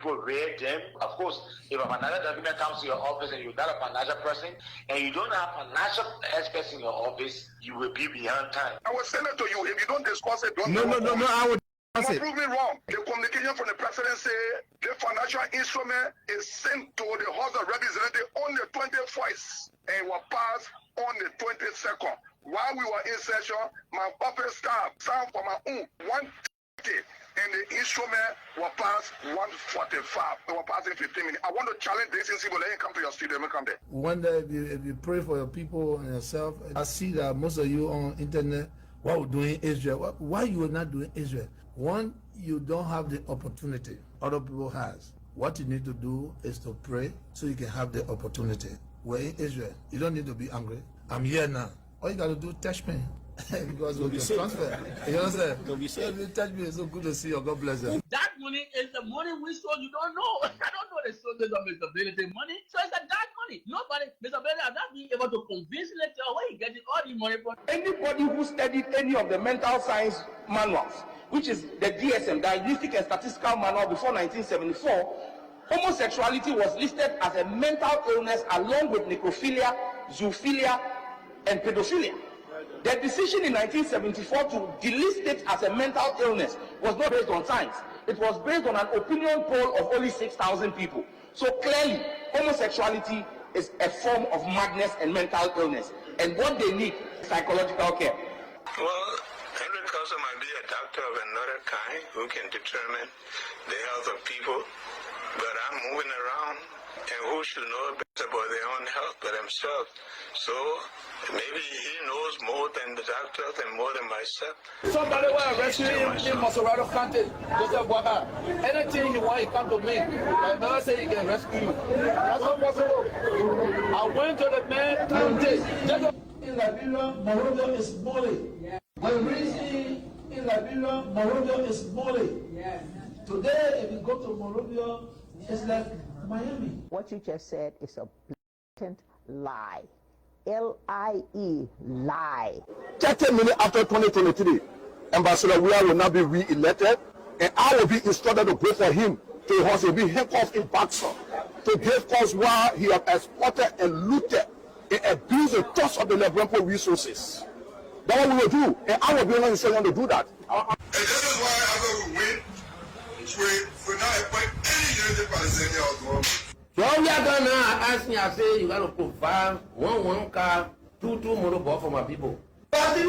parade them. Of course, if a financial document comes to your office and you're not a financial person and you don't have financial experts in your office, you will be behind time. I will send it to you. If you don't discuss it, don't. No. I would. Prove me wrong. The communication from the president say the financial instrument is sent to the House of Representatives on the 21st and will pass on the 22nd. While we were in session, my office staff signed for my own 130 and the instrument will pass 145. It will pass in 15 minutes. I want to challenge this and see will let come to your studio and come there. One day, if you pray for your people and yourself, I see that most of you on internet, what we're doing Israel. Why you are not doing Israel? One, you don't have the opportunity. Other people has. What you need to do is to pray so you can have the opportunity. We're in Israel. You don't need to be angry. I'm here now. All you got to do is touch me. Because we can transfer. You understand? If you touch me, it's so good to see you. God bless you. That money is the money we stole. You don't know. I don't know the sources of Mr. Benedict money. So it's a dark money. Nobody, Mr. Benedict has not been able to convince later where he getting all the money from. Anybody who studied any of the mental science manuals, which is the DSM, Diagnostic and Statistical Manual, before 1974, homosexuality was listed as a mental illness along with necrophilia, zoophilia, and pedophilia. The decision in 1974 to delist it as a mental illness was not based on science. It was based on an opinion poll of only 6,000 people. So clearly, homosexuality is a form of madness and mental illness. And what they need is psychological care. Well, every person might be a doctor of another kind who can determine the health of people. But I'm moving around, and who should know better about their own health but themselves? So maybe he knows more than the doctors and more than myself. Somebody will arrest you in Maserati County. Joseph Waka. Anything you want, you come to me. I never say he can rescue you. That's not possible. I went to the man County. In Liberia, Monrovia is Mole. When reaching in Liberia, Monrovia is Mole. Today, if you go to Monrovia, it's like Miami. What you just said is a blatant lie. L-I-E, lie. 30 minutes after 2023, Ambassador Weah will not be re-elected, and I will be instructed to pray for him to also be handcuffed in Baxter to give cause while he has exported and looted and abused the trust of the Liberian resources. That's what we will do, and I will be the only one to do that. And this is why after we win, we not appoint any Unity Palestinian government. So we are gonna ask me, I say you gotta provide one car, two motorbike for my people. Party!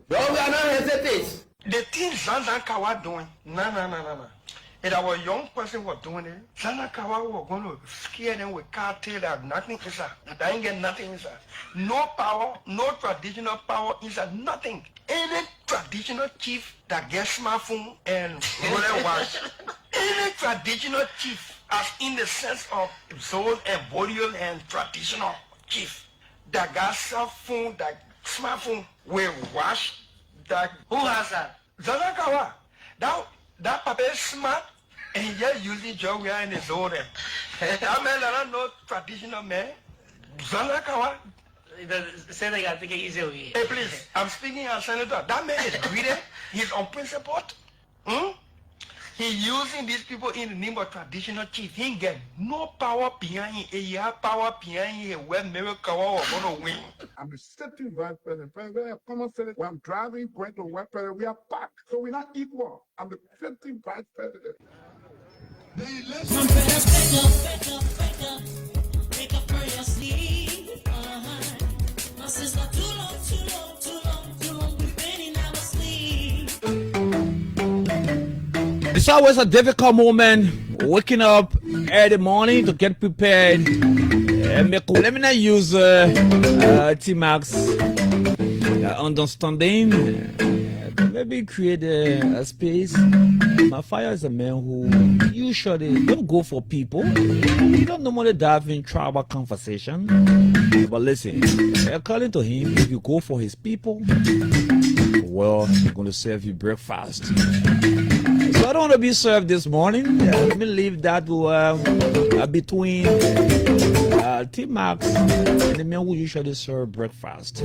So we are not hesitate. The things Zanakawa doing, no. And our young person was doing it. Zanakawa was going to scare them with cartel that nothing inside. They ain't get nothing inside. No power, no traditional power inside, nothing. Any traditional chief that gets smartphone and roller watch, any traditional chief, as in the sense of zone and bodial and traditional chief, that got cell phone, that smartphone, will watch that. Who has that? Zanakawa. That papa is smart and yet using job we are in the zone. That man that no traditional man. Zanakawa. Say they got to get easy. Hey, please, I'm speaking as senator. That man is greedy. He's unprincipled. He using these people in the name of traditional chief. He ain't get no power behind him. He have power behind him where America is going to win. I'm the sitting vice president. When I come and say that when I'm driving, going to work, we are packed, so we're not equal. I'm the sitting vice president. Wake up for your sleep. My sister, too long, we've been in our sleep. It's always a difficult moment waking up early morning to get prepared. Let me not use T-Max understanding. Maybe create a space. My father is a man who usually don't go for people. He don't normally dive in tribal conversation. But listen, according to him, if you go for his people, well, he's going to serve you breakfast. So I don't want to be served this morning. Let me leave that between T-Max and the man who usually serve breakfast.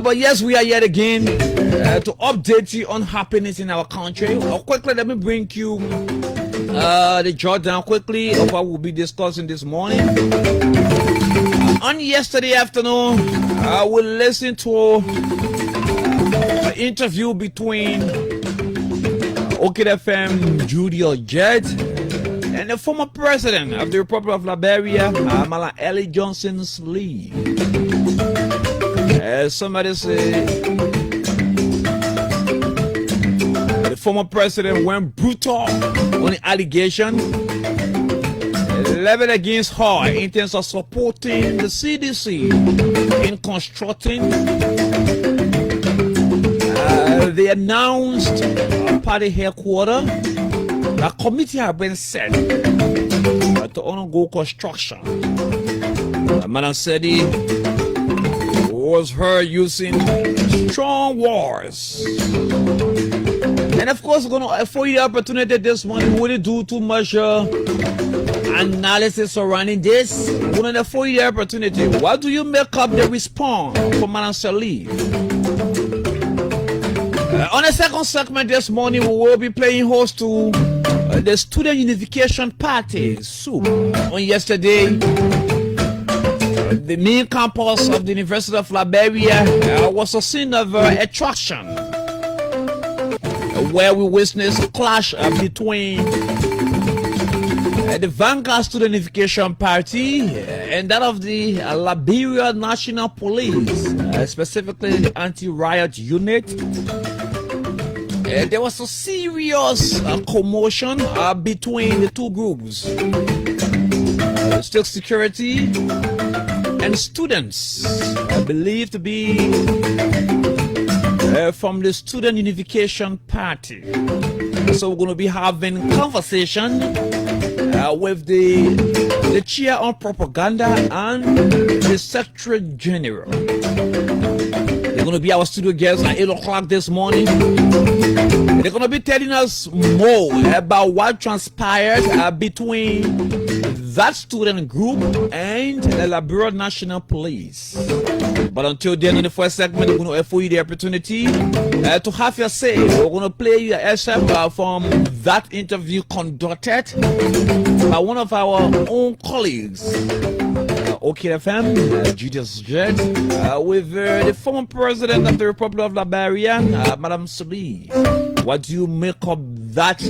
But yes, we are yet again to update you on happenings in our country. Quickly, let me bring you the jotdown quickly of what we'll be discussing this morning. On yesterday afternoon, we listened to an interview between Okid FM Judy Jet and the former president of the Republic of Liberia, Malam Ellie Johnson Sirleaf. Somebody say the former president went brutal on the allegation leveled against her in terms of supporting the CDC in constructing the announced party headquarters. The committee has been set to undergo construction. Madam Sedi was heard using strong words. And of course, we're going to afford you the opportunity this morning. We wouldn't do too much analysis surrounding this. We're going to afford you the opportunity. What do you make up the response from Madam Sirleaf? On the second segment this morning, we will be playing host to the Student Unification Party, SUP. On yesterday, the main campus of the University of Liberia was a scene of attraction, where we witnessed a clash between the Vanguard Student Unification Party and that of the Liberia National Police, specifically the anti-riot unit. There was a serious commotion between the two groups, state security and students believed to be from the Student Unification Party. So we're going to be having conversation with the chair on propaganda and the secretary general. They're going to be our studio guests at 8 o'clock this morning. They're going to be telling us more about what transpired between that student group and the Liberia National Police. But until then, in the first segment, we're going to offer you the opportunity to have your say. We're going to play you a SUP from that interview conducted by one of our own colleagues, Okid FM, Judas Jet, with the former president of the Republic of Liberia, Madam Sirleaf. What do you make of that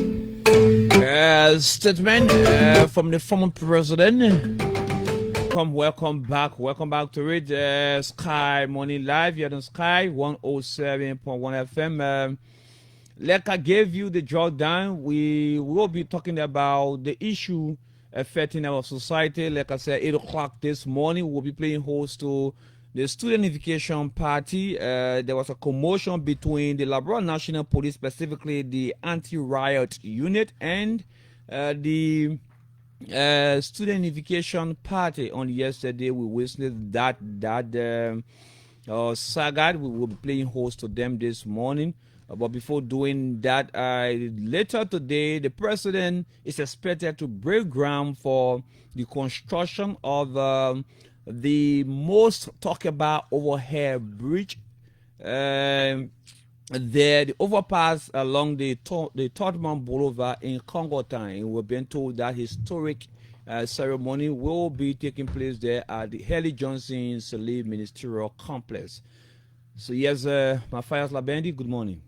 statement from the former president? Welcome back to it. Sky Morning Live here on Sky 107.1 FM. Like I gave you the drawdown, we will be talking about the issue affecting our society. Like I said, 8 o'clock this morning, we'll be playing host to the Student Unification Party. There was a commotion between the Liberia National Police, specifically the anti-riot unit, and the Student Unification Party. On yesterday, we witnessed that saga. We will be playing host to them this morning. But before doing that, later today, the president is expected to break ground for the construction of the most talked about overhead bridge. The overpass along the Tottenham Boulevard in Congo Town. We've been told that historic ceremony will be taking place there at the Ellie Johnson Sirleaf Ministerial Complex. So yes, my Fires Labendi, good morning.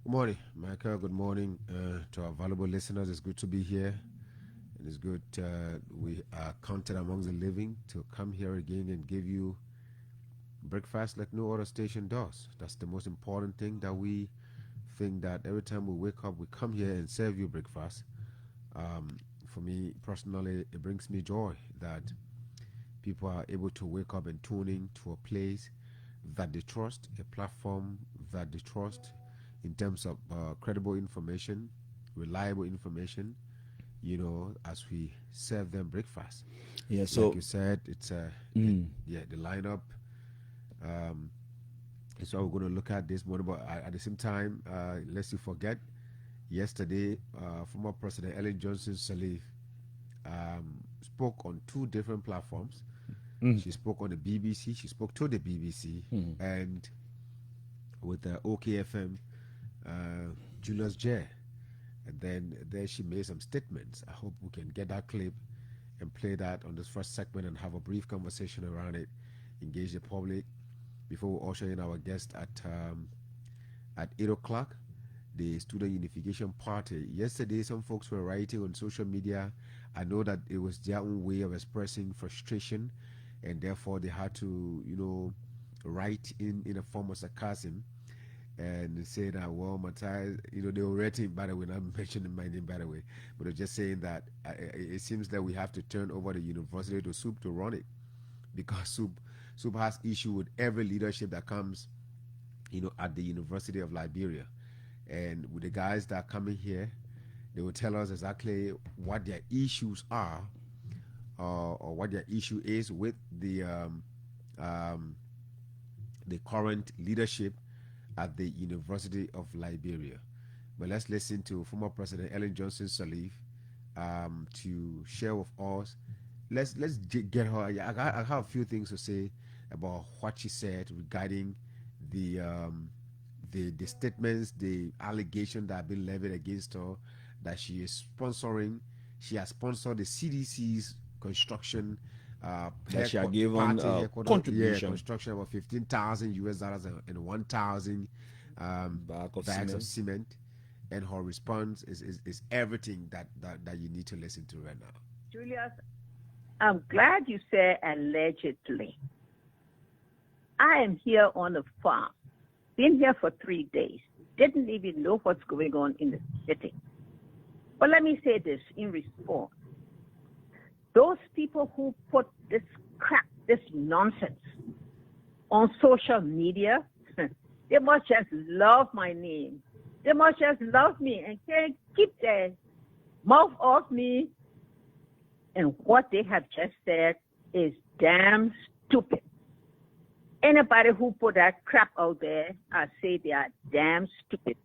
Good morning, Michael. Good morning to our valuable listeners. It's good to be here. And it's good we are counted among the living to come here again and give you breakfast like no other station does. That's the most important thing, that we think that every time we wake up, we come here and serve you breakfast. For me personally, it brings me joy that people are able to wake up and tune in to a place that they trust, a platform that they trust in terms of credible information, reliable information, you know, as we serve them breakfast. Yeah, so like you said, it's the lineup. It's what we're going to look at this morning, but at the same time, lest you forget, yesterday, former President Ellen Johnson Sirleaf spoke on two different platforms. She spoke on the BBC. She spoke to the BBC and with the OKFM, Julius J. And then there she made some statements. I hope we can get that clip and play that on this first segment and have a brief conversation around it, engage the public before we usher in our guest at 8 o'clock, the Student Unification Party. Yesterday, some folks were writing on social media. I know that it was their own way of expressing frustration, and therefore they had to, write in a form of sarcasm and say that, well, Matthias, they were writing, by the way, not mentioning my name, by the way, but they're just saying that it seems that we have to turn over the university to SUP to run it, because SUP has issue with every leadership that comes, at the University of Liberia. And with the guys that are coming here, they will tell us exactly what their issues are, or what their issue is with the current leadership at the University of Liberia. But let's listen to former President Ellen Johnson Sirleaf to share with us. Let's get her. I have a few things to say about what she said regarding the statements, the allegation that have been levied against her, that she is sponsoring. She has sponsored the CDC's construction. That she had given contribution. Construction of $15,000 and 1,000 bags of cement. And her response is everything that you need to listen to right now. Julius, I'm glad you said allegedly. I am here on the farm. Been here for 3 days. Didn't even know what's going on in the city. But let me say this in response. Those people who put this crap, this nonsense on social media, they must just love my name. They must just love me and can't keep their mouth off me. And what they have just said is damn stupid. Anybody who put that crap out there, I say they are damn stupid.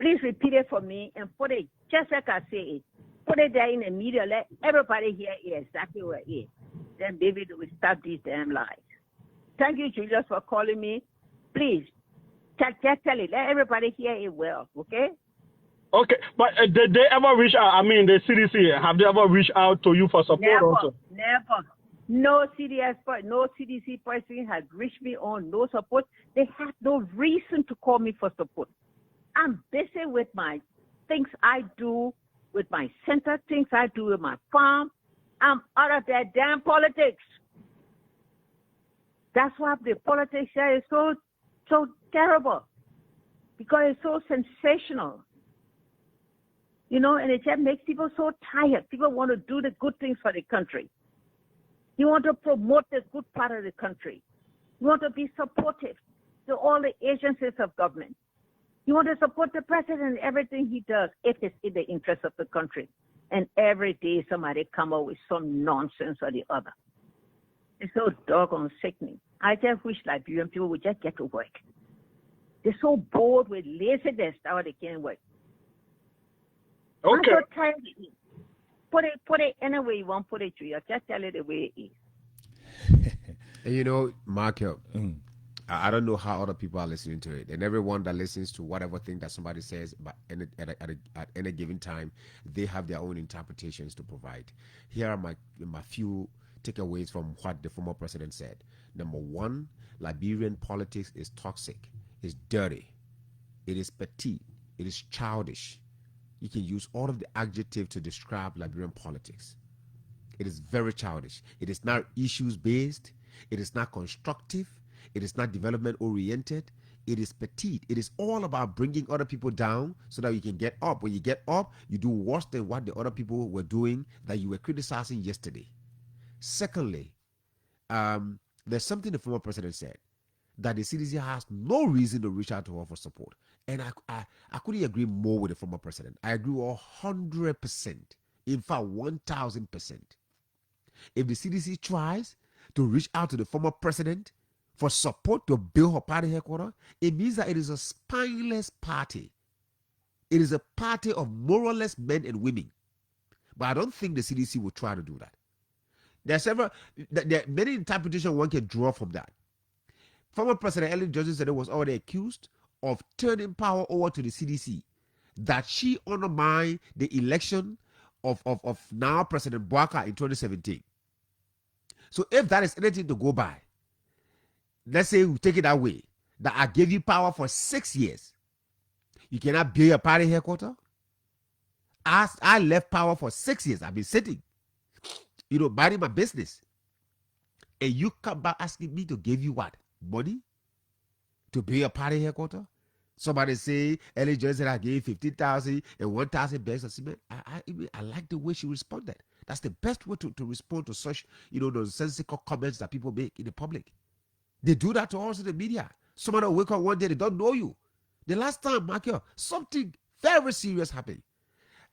Please repeat it for me and put it just like I say it. Put it there in the media. Let everybody hear exactly what it is. Then maybe they will stop these damn lies. Thank you, Julius, for calling me. Please, just tell it. Let everybody hear it well, okay? Okay, but did they ever reach out? I mean, the CDC, have they ever reached out to you for support? Never. No CDC person has reached me on no support. They have no reason to call me for support. I'm busy with my things I do, with my center, things I do with my farm. I'm out of that damn politics. That's why the politics here is so terrible, because it's so sensational. And it just makes people so tired. People want to do the good things for the country. You want to promote the good part of the country. You want to be supportive to all the agencies of government. You want to support the president in everything he does if it's in the interest of the country. And every day somebody come up with some nonsense or the other. It's so doggone sickening. I just wish Liberian people would just get to work. They're so bored with laziness now they can't work. Okay. I'm so tired of it. Put it any way you want to put it to you. Just tell it the way it is. And Mark, I don't know how other people are listening to it. And everyone that listens to whatever thing that somebody says at any given time, they have their own interpretations to provide. Here are my few takeaways from what the former president said. Number one, Liberian politics is toxic, it's dirty, it is petite, it is childish. You can use all of the adjectives to describe Liberian politics. It is very childish. It is not issues-based. It is not constructive. It is not development-oriented. It is petite. It is all about bringing other people down so that you can get up. When you get up, you do worse than what the other people were doing that you were criticizing yesterday. Secondly, there's something the former president said, that the CDC has no reason to reach out to her for support. And I couldn't agree more with the former president. I agree 100%. In fact, 1,000%. If the CDC tries to reach out to the former president for support to build her party headquarters, it means that it is a spineless party. It is a party of moralless men and women. But I don't think the CDC will try to do that. There are several, there are many interpretations one can draw from that. Former President Ellen Johnson said it was already accused of turning power over to the CDC, that she undermined the election of now President Bouaka in 2017. So if that is anything to go by, let's say we take it that way, that I gave you power for 6 years, you cannot build a party headquarters. I left power for 6 years. I've been sitting, minding my business. And you come back asking me to give you what? Money? To build a party headquarters? Somebody say, Ellie Johnson, I gave 15,000 and 1,000 bags of cement. I like the way she responded. That's the best way to respond to such, those sensical comments that people make in the public. They do that to us in the media. Somebody will wake up one day, they don't know you. The last time, Michael, something very serious happened.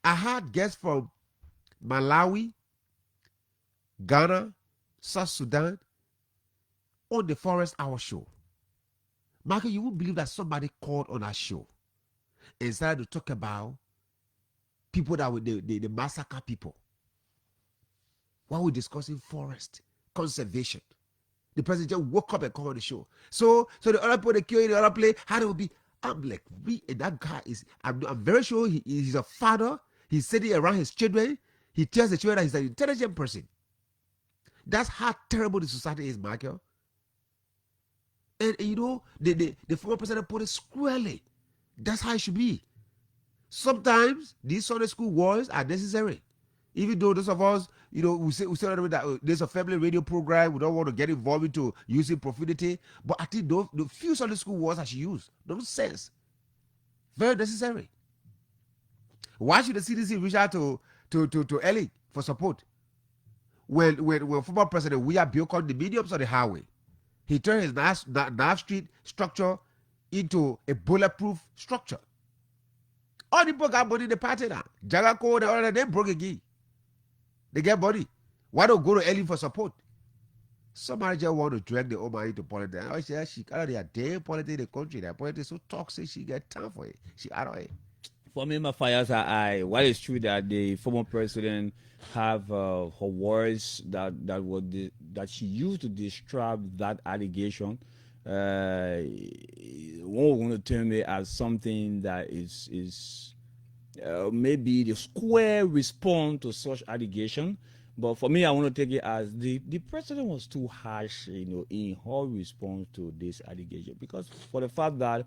I had guests from Malawi, Ghana, South Sudan on the Forest Hour show. Michael, you won't believe that somebody called on our show and started to talk about people that were the massacre people. While we're discussing forest conservation, the president just woke up and called on the show. So the other people they kill in the other place, how they will be? I'm like, and that guy is. I'm very sure he's a father. He's sitting around his children. He tells the children that he's an intelligent person. That's how terrible the society is, Michael. And the former president put it squarely. That's how it should be. Sometimes these Sunday school wars are necessary. Even though those of us, we say that there's a family radio program, we don't want to get involved into using profanity. But I think the few Sunday school wars I should use, nonsense. Very necessary. Why should the CDC reach out to Ellie for support? When former president William built condominiums on the highway, he turned his Nav Street structure into a bulletproof structure. All the people got money in the party now. Jagako, the other, they broke again. They get money. Why don't go to Ellie for support? Somebody just want to drag the Oma into politics. Oh, she out of their damn politics in the country. Their politics so toxic, she get time for it. She out of it. For me, my fires are high. While it's true that the former president have her words that she used to describe that allegation, one going to term it as something that is maybe the square response to such allegation. But for me, I want to take it as the president was too harsh, in her response to this allegation, because for the fact that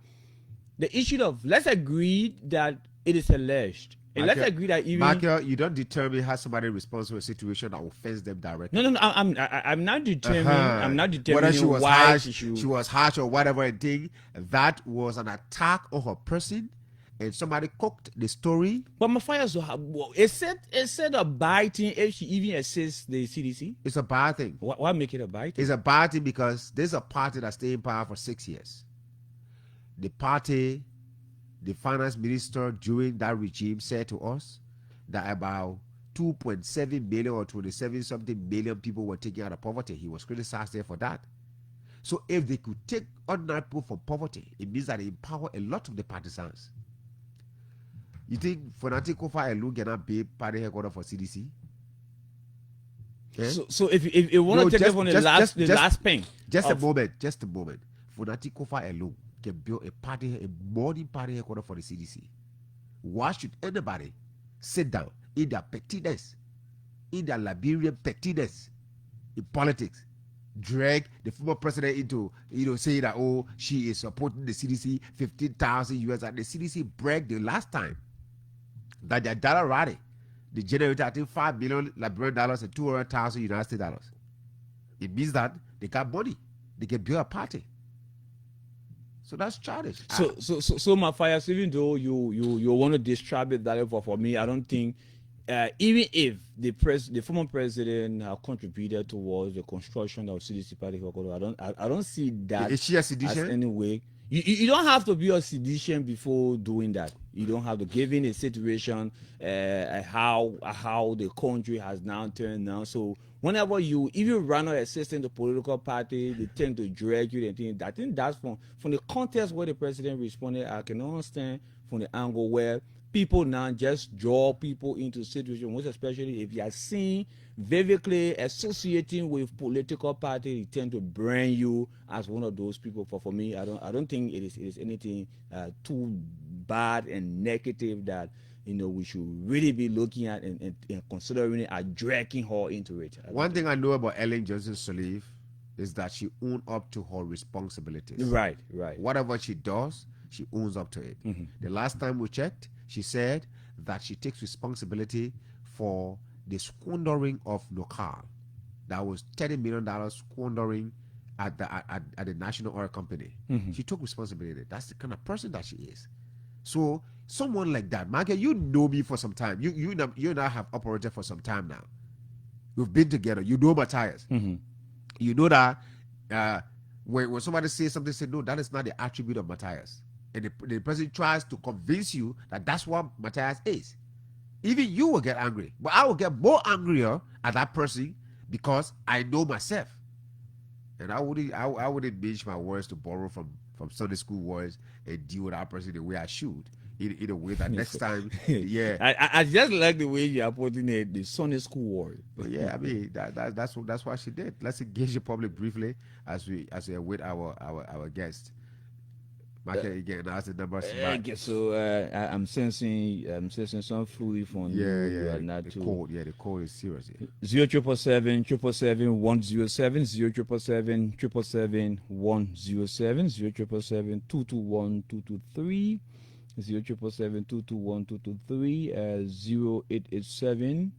the issue of, let's agree that it is alleged. And let's agree that even Michael, you don't determine how somebody responds to a situation that offends them directly. No. I'm not determining. I'm not determining whether she was why harsh, she was harsh or whatever thing. That was an attack on her person, and somebody cooked the story. But my fire so is it a bad thing if she even assists the CDC? It's a bad thing. Why make it a bad thing? It's a bad thing because there's a party that stayed in power for 6 years. The party, the finance minister during that regime said to us that about 2.7 million or 27 something million people were taken out of poverty. He was criticized there for that. So if they could take ordinary people from poverty, it means that they empower a lot of the partisans. You think Fonati Kofa alone cannot be party headquarters for CDC? Yeah? So if you want to take it from the last thing. Just a moment. Fonati Kofa alone can build a morning party headquarters for the CDC. Why should anybody sit down in their pettiness, in their Liberian pettiness, in politics, drag the former president into, saying that, oh, she is supporting the CDC, 15,000 US, and the CDC bragged the last time that their dollar rally, they generated, I think, $5 million Liberian dollars and 200,000 United States dollars. It means that they got money. They can build a party. So that's childish. So my fires, even though you want to describe it that way, for me, I don't think even if the former president contributed towards the construction of CDC party, I don't see that is she a sedition? As any way. You don't have to be a sedition before doing that. You don't have to, given a situation how the country has now turned now. So whenever you even run or assistant to political party, they tend to drag you and things. I think that's from the context where the president responded. I can understand from the angle where people now just draw people into situation, most especially if you are seen vividly associating with political party, they tend to brand you as one of those people. For me, I don't think it is anything too bad and negative that we should really be looking at and considering it and dragging her into it. One thing I know about Ellen Johnson Sirleaf is that she owns up to her responsibilities. Right. Whatever she does, she owns up to it. Mm-hmm. The last time we checked, she said that she takes responsibility for the squandering of Nokal. That was $30 million squandering at the National Oil Company. Mm-hmm. She took responsibility. That's the kind of person that she is. So someone like that, Michael, you know me for some time. You and I have operated for some time now. We've been together. You know Matthias. Mm-hmm. You know that when somebody says something, say, no, that is not the attribute of Matthias. And the person tries to convince you that that's what Matthias is. Even you will get angry. But I will get more angrier at that person because I know myself. And I wouldn't mince my words to borrow from Sunday school words and deal with that person the way I should. In a way that next time, yeah. I just like the way you are putting it, the Sunday school word. But yeah, I mean that's what she did. Let's engage the public briefly as we await our guest. Again, that's the number. Okay, so I'm sensing some fluid from you. Yeah. The code is serious. 0777 777 107 0777 777 107 0777 221 223 0777 221 223 0887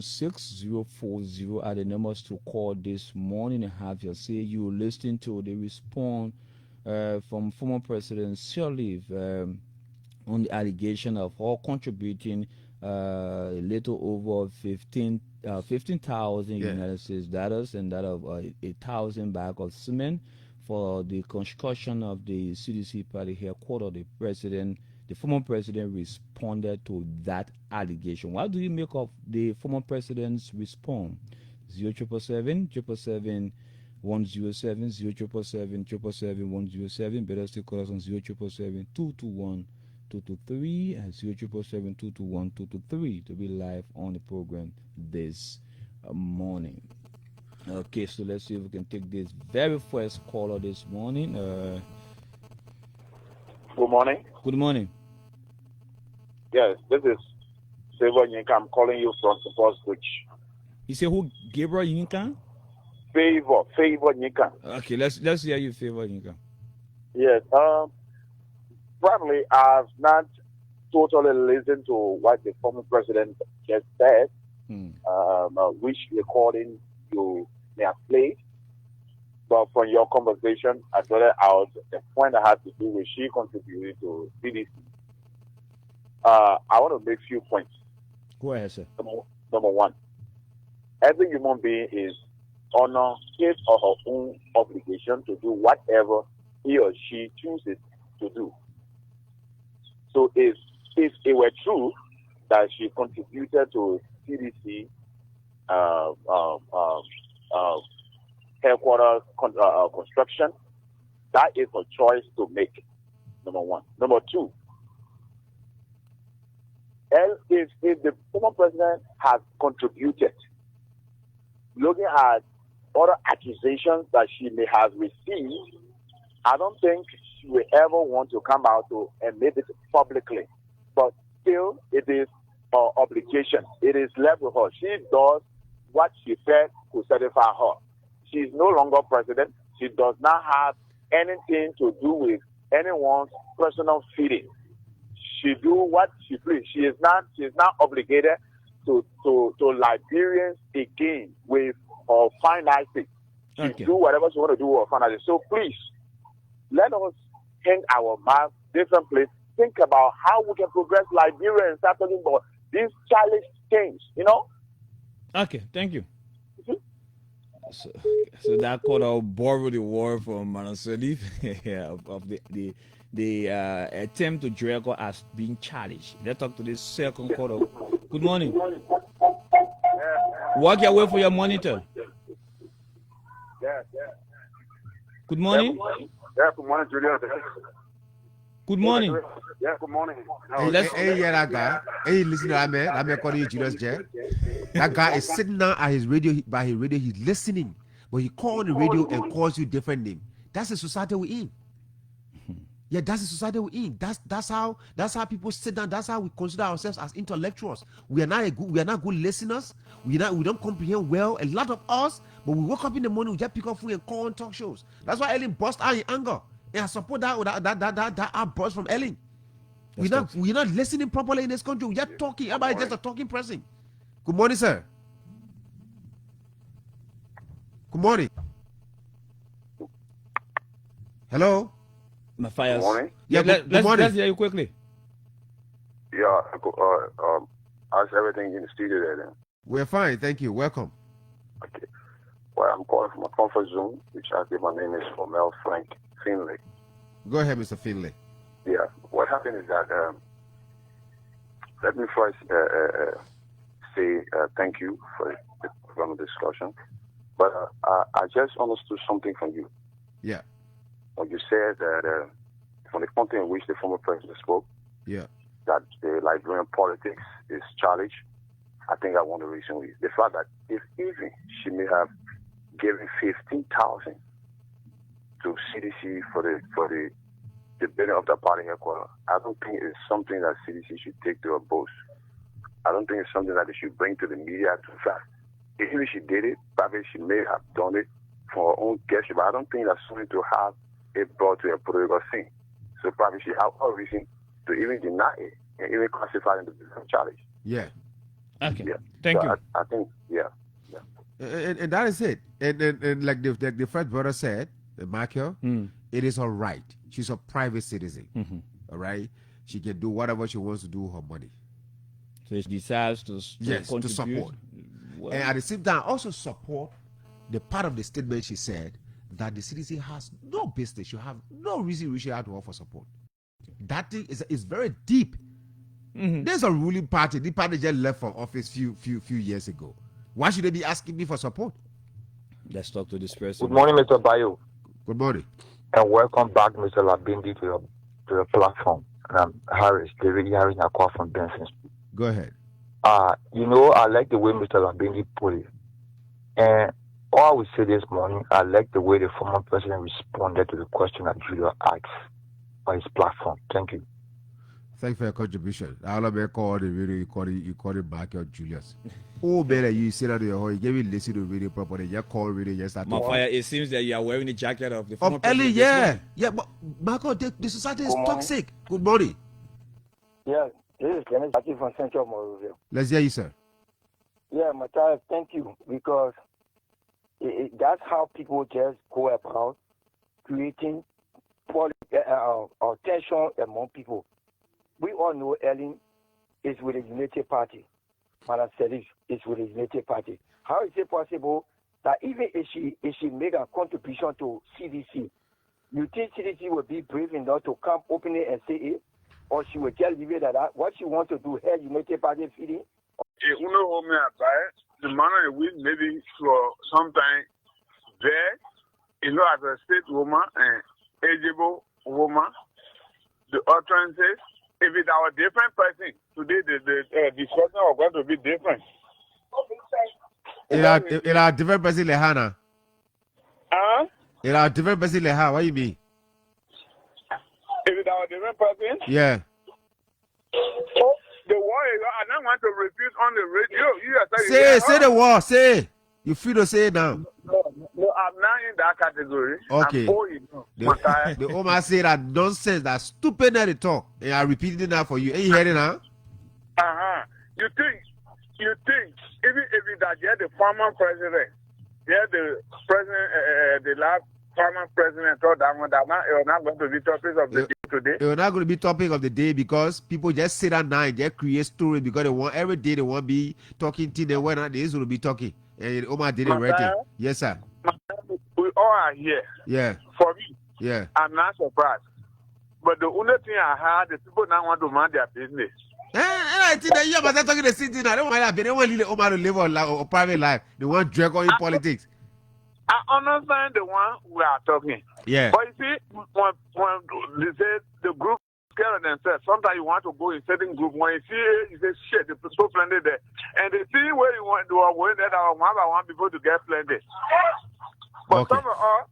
016 040 are the numbers to call this morning and have your say. You listening to the response from former President SIRLEAF on the allegation of her contributing a little over 15,000 United States dollars and that of 1,000 bags of cement for the construction of the CDC party headquarters. The former president responded to that allegation. What do you make of the former president's response? 0777 777 107 0777 777 107. Better still call us on 0777 221 223 and 0777 221 223 to be live on the program this morning. Okay, so let's see if we can take this very first caller this morning. Good morning. Good morning. Yes, this is Favor Yinka. I'm calling you from Support Switch. You say who? Gabriel Yinka? Favor Yinka. Okay, let's hear you, Favor Yinka. Yes. Probably I've not totally listened to what the former president just said. Which recording you may have played. But from your conversation, I got it out. The point I had to do with she contributed to CDC. I want to make a few points. Go ahead, sir. Number one, every human being is honor his or her own obligation to do whatever he or she chooses to do. So if it were true that she contributed to CDC headquarters construction, that is a choice to make. Number one. Number two, if the former president has contributed, looking at other accusations that she may have received, I don't think she will ever want to come out to admit it publicly. But still, it is her obligation. It is left with her. She does what she said could satisfy her. She is no longer president. She does not have anything to do with anyone's personal feelings. She do what she please. She is not obligated to Liberians again with her finances. She do whatever she want to do with her finances. So please, let us hang our mouth different place. Think about how we can progress Liberia and start talking about these childish things, Okay, thank you. So that called out borrow the word from SIRLEAF of the attempt to drag her as being childish. Let's talk to this second caller. Good morning. Walk your way for your monitor. Yeah. Good morning. Yeah, good morning, Julian. Good morning. Yeah, good morning. Hey, yeah, that guy. Hey, listen to that man calling you Julius J. That guy is sitting down at his radio, by his radio, he's listening. But he calls on the radio and calls you different name. That's the society we're in. Yeah, that's the society we're in. That's how people sit down. That's how we consider ourselves as intellectuals. We are not good listeners. We don't comprehend well. A lot of us, but we wake up in the morning, we just pick up food and call on talk shows. That's why Ellen burst out in anger. And I support that outburst from Ellen. We're not listening properly in this country. We're just talking. Everybody just a talking person. Good morning, sir. Good morning. Hello. My fires. Good morning. Yeah, let's hear you quickly. Yeah, how's everything in the studio there then? We're fine, thank you. Welcome. Okay. Well, I'm calling from a comfort zone, which I think my name is Mel Frank Finley. Go ahead, Mr. Finley. Yeah, what happened is that, let me first say thank you for the program discussion. But I just understood something from you. Yeah. When you said that from the content in which the former president spoke, yeah, that the Liberian politics is challenged, I think I want to reason with the fact that if even she may have given 15,000 to CDC for the building of the party headquarters, I don't think it's something that CDC should take to a boast. I don't think it's something that they should bring to the media to fact. Even if she did it, probably she may have done it for her own gesture, but I don't think that's something to have it brought to a political scene. So probably she have a reason to even deny it and even classify it as a challenge. Yeah. Okay. Yeah. Thank you. I think, yeah. And that is it. And like the first brother said, Michael, it is all right. She's a private citizen. All right? She can do whatever she wants to do with her money. So she decides to contribute. To support. Well, and at the same time, also support the part of the statement she said that the CDC has no business, you have no reason reaching out to offer support. That thing is very deep. There's a ruling party. The party just left from office few years ago. Why should they be asking me for support? Let's talk to this person. Good morning, Mr. Bayo. Good morning. And welcome back, Mr. Labindi, to your platform. And I'm Harris, David Harris Nakwa from Benson. Go ahead. I like the way Mr. Labindi put it. And all I would say this morning, I like the way the former president responded to the question that Julia asked on his platform. Thank you. Thank you for your contribution. I'll be called the radio, you call it Michael Julius. Oh, better you sit out of your home, you gave me listen to the radio properly, you call radio, just start talking. It seems that you are wearing the jacket of the former president. Yeah. Yeah, but Michael, the society is toxic. Good morning. Yeah, this is Kenneth from Central Morovia. Let's hear you, sir. Yeah, Matthias, thank you, because that's how people just go about creating tension among people. We all know Ellen is with the United Party. Madam SIRLEAF is with the United Party. How is it possible that even if she make a contribution to CDC, you think CDC will be brave enough to come openly and say it? Or she will just leave it at that? What she wants to do, her United Party feeding? The manner in which maybe for some time there, as a state woman and ageable woman, the utterances, if it are a different person, today the discussion are going to be different. It are different person Lehana. It are different person Leha. What do you mean? If it are a different person? Yeah. Oh, the war I don't want to repeat on the radio. Say the war. Say. You free to say it now. No, I'm not in that category. Okay. The Omar say that nonsense, that stupid that they talk. And I'm repeating it now for you. Are you hearing now? You think, even if it are the former president, the president, the last former president thought that it was not going to be topic of the day today. It was not going to be topic of the day because people just sit down now and just create stories because they want every day they want to be talking till they went out. They will be talking. And Omar did it right. Yes, sir. We all are here. Yeah. For me. Yeah. I'm not surprised. But the only thing I heard, the people now want to mind their business. I think that you are talking the city now. They don't want to Omar to live a private life. They want to drag on in politics. I understand the one we are talking. Yeah. But you see, when they say the group scared of themselves. Sometimes you want to go in certain group. When you see it, you say, shit, the so plenty there. And the thing where you want to avoid that one by one people to get plenty. But some of us,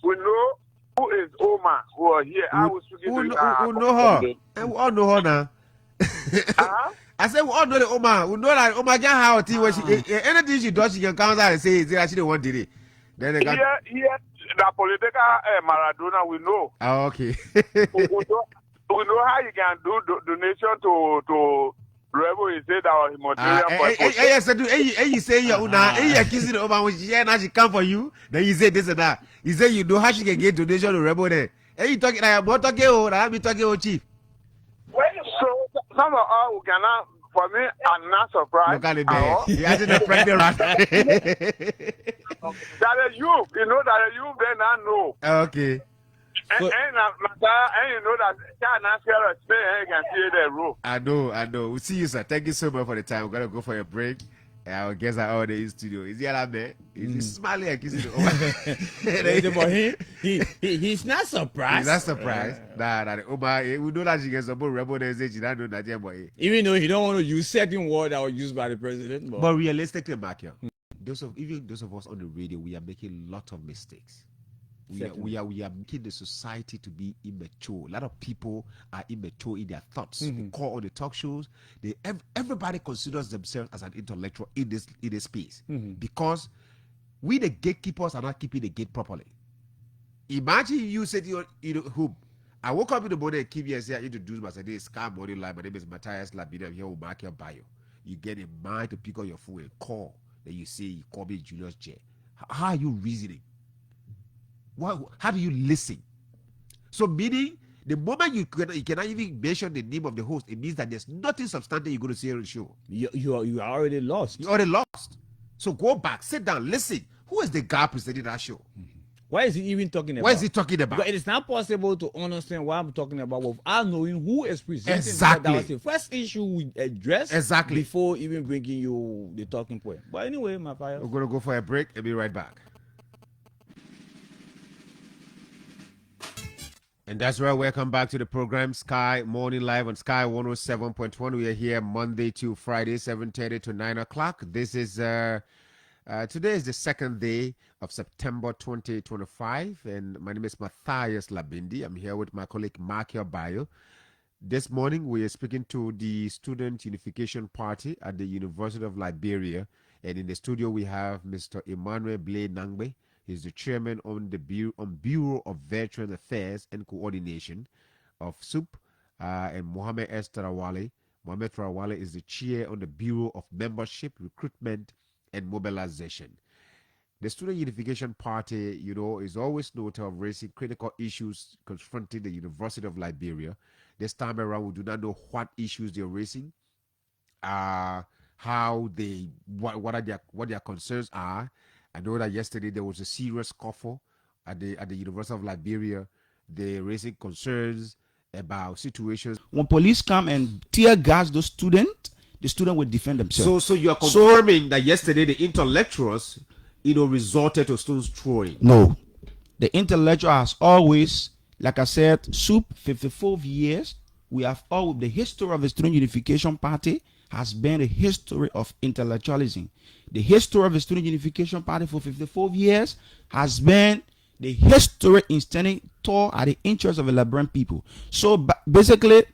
we know who is Oma, who are here. I was speaking to you. Who know her? We all know her now. I said we all know the Oma. We know that Oma can how anything she does, she can come out and say it's actually one did it. Then they got here, the political Maradona, we know. Oh, okay. we know how you can do donation to rebel. You say that our humanitarian. Yes, I do. You say you accusing the Oma when she come for you. Then you say this and that. You say you know how she can get donation to rebel there. Hey, you talking? I'm not talking. I be talking chief. So some of us who cannot. For me, I'm not surprised. Look at it, man. He has a pregnant rat. That is you. You know that you then I know. Okay. And you know that can't can see the rule. I know. We'll see you, sir. Thank you so much for the time. We're gonna go for a break. Our guests are all in studio. Is he alive, man? He's smiling and kissing the he's not surprised. He's not surprised. We know that she gets some rebel and say she don't know that boy. Even though he don't want to use certain word that was used by the president. But realistically, Markia, those of us on the radio, we are making a lot of mistakes. We are making the society to be immature. A lot of people are immature in their thoughts. They call on the talk shows. Everybody considers themselves as an intellectual in this space because we the gatekeepers are not keeping the gate properly. Imagine you said to your whom I woke up in the morning and came here and said I introduced myself. This is Sky Morning Live. My name is Matthias Labina. I'm here with Mark your bio. You get a mind to pick up your phone and call. Then you say you call me Julius J. How are you reasoning? How do you listen? So meaning, the moment you cannot even mention the name of the host, it means that there's nothing substantive you're going to say on the show. You are already lost. You're already lost. So go back, sit down, listen. Who is the guy presenting that show? What is he even talking about? What is he talking about? But it is not possible to understand what I'm talking about without knowing who is presenting. Exactly. That was the first issue we addressed before even bringing you the talking point. But anyway, my fire. We're going to go for a break and be right back. And that's right. Welcome back to the program Sky Morning Live on Sky 107.1. We are here Monday to Friday, 7:30 to 9 o'clock. This is today is the second day of September 2025, and my name is Matthias Labindi. I'm here with my colleague Mark Bayo. This morning we are speaking to the Student Unification Party at the University of Liberia, and in the studio we have Mr. Emmanuel Blay Nangbe. He's the chairman on the Bureau of Veteran Affairs and Coordination of SUP, and Mohammed S. Tarawale. Mohammed Tarawale is the chair on the Bureau of Membership, Recruitment, and Mobilization. The Student Unification Party, is always noted of raising critical issues confronting the University of Liberia. This time around, we do not know what issues they're raising, what their concerns are. I know that yesterday there was a serious scuffle at the University of Liberia. They're raising concerns about situations. When police come and tear gas those students, the student will defend themselves. So you are confirming that yesterday the intellectuals, resorted to stones throwing? No. The intellectual has always, like I said, SUP, 54 years. We have the history of the Student Unification Party has been a history of intellectualism. The history of the Student Unification Party for 54 years has been the history in standing tall at the interests of the Liberian people. So basically,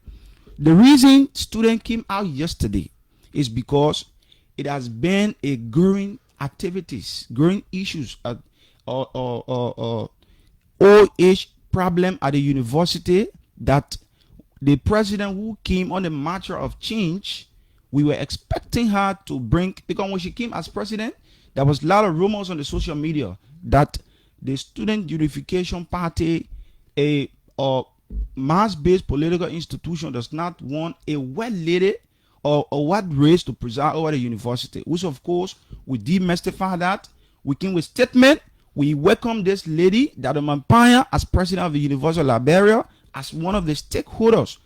the reason students came out yesterday is because it has been a growing activities, growing issues, old age problem at the university that the president who came on the marcher of change, we were expecting her to bring, because when she came as president, there was a lot of rumors on the social media that the Student Unification Party, a mass-based political institution, does not want a well-led or what race to preside over the university, which of course we demystify that. We came with statement. We welcome this lady, Dr. Mampaya, as president of the University of Liberia, as one of the stakeholders.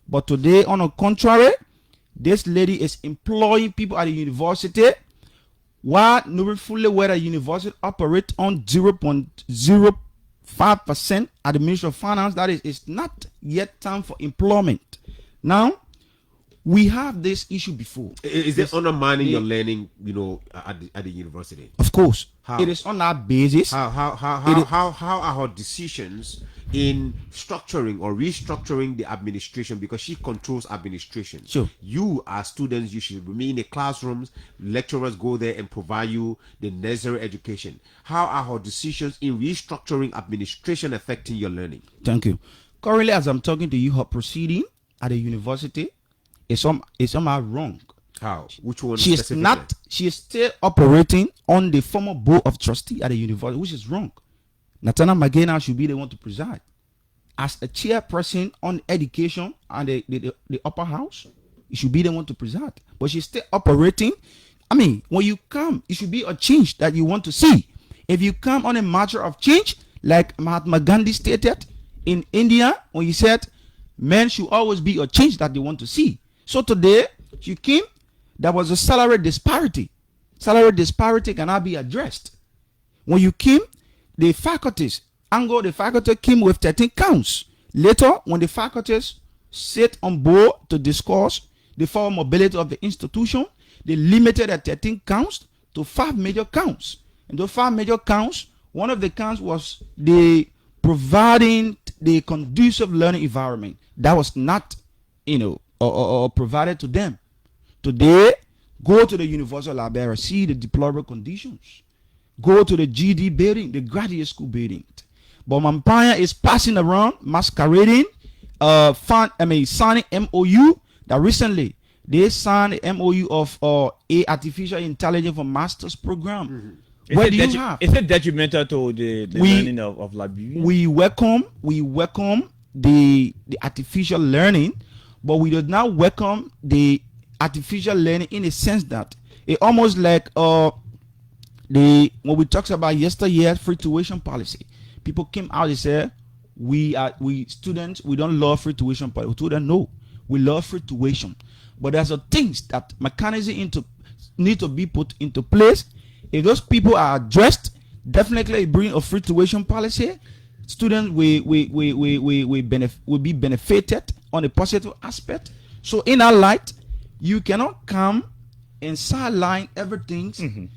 But today, on the contrary, this lady is employing people at the university while knowing fully where the university operates on 0.05% 5% at the Ministry of Finance. That is, it's not yet time for employment. Now, we have this issue before. Is it undermining your learning, at the university? Of course. How? It is on that basis. How are her decisions in structuring or restructuring the administration, because she controls administration? Sure. You as students, you should remain in the classrooms, lecturers go there and provide you the necessary education. How are her decisions in restructuring administration affecting your learning? Thank you. Currently, as I'm talking to you, her proceeding at the university is somehow wrong. How? Which one? She is not. She is still operating on the former board of trustee at the university, which is wrong. Natana Magena should be the one to preside as a chairperson on education and the upper house. It should be the one to preside, but she's still operating. I mean, when you come, it should be a change that you want to see. If you come on a matter of change, like Mahatma Gandhi stated in India, when he said, men should always be a change that they want to see. So today, you came, there was a salary disparity. Salary disparity cannot be addressed. When you came, the faculties, the faculty came with 13 counts. Later, when the faculties sit on board to discuss the forward mobility of the institution, they limited the 13 counts to 5 major counts. And those 5 major counts, one of the counts was the providing the conducive learning environment. That was not, or provided to them. Today, go to the University of Liberia, see the deplorable conditions. Go to the GD building, the graduate school building. But Mampaya is passing around, masquerading, signing MOU. That recently they signed the MOU of a artificial intelligence for master's program. What do you have? Is it detrimental to the learning of Liberia? We welcome the artificial learning, but we do not welcome the artificial learning in a sense that it almost like what we talked about yesterday, free tuition policy. People came out and said, we students, we don't love free tuition policy. We told them, no, we love free tuition. But there's a things that mechanism need to be put into place. If those people are addressed, definitely bring a free tuition policy. Students will be benefited on a positive aspect. So in that light, you cannot come and sideline everything.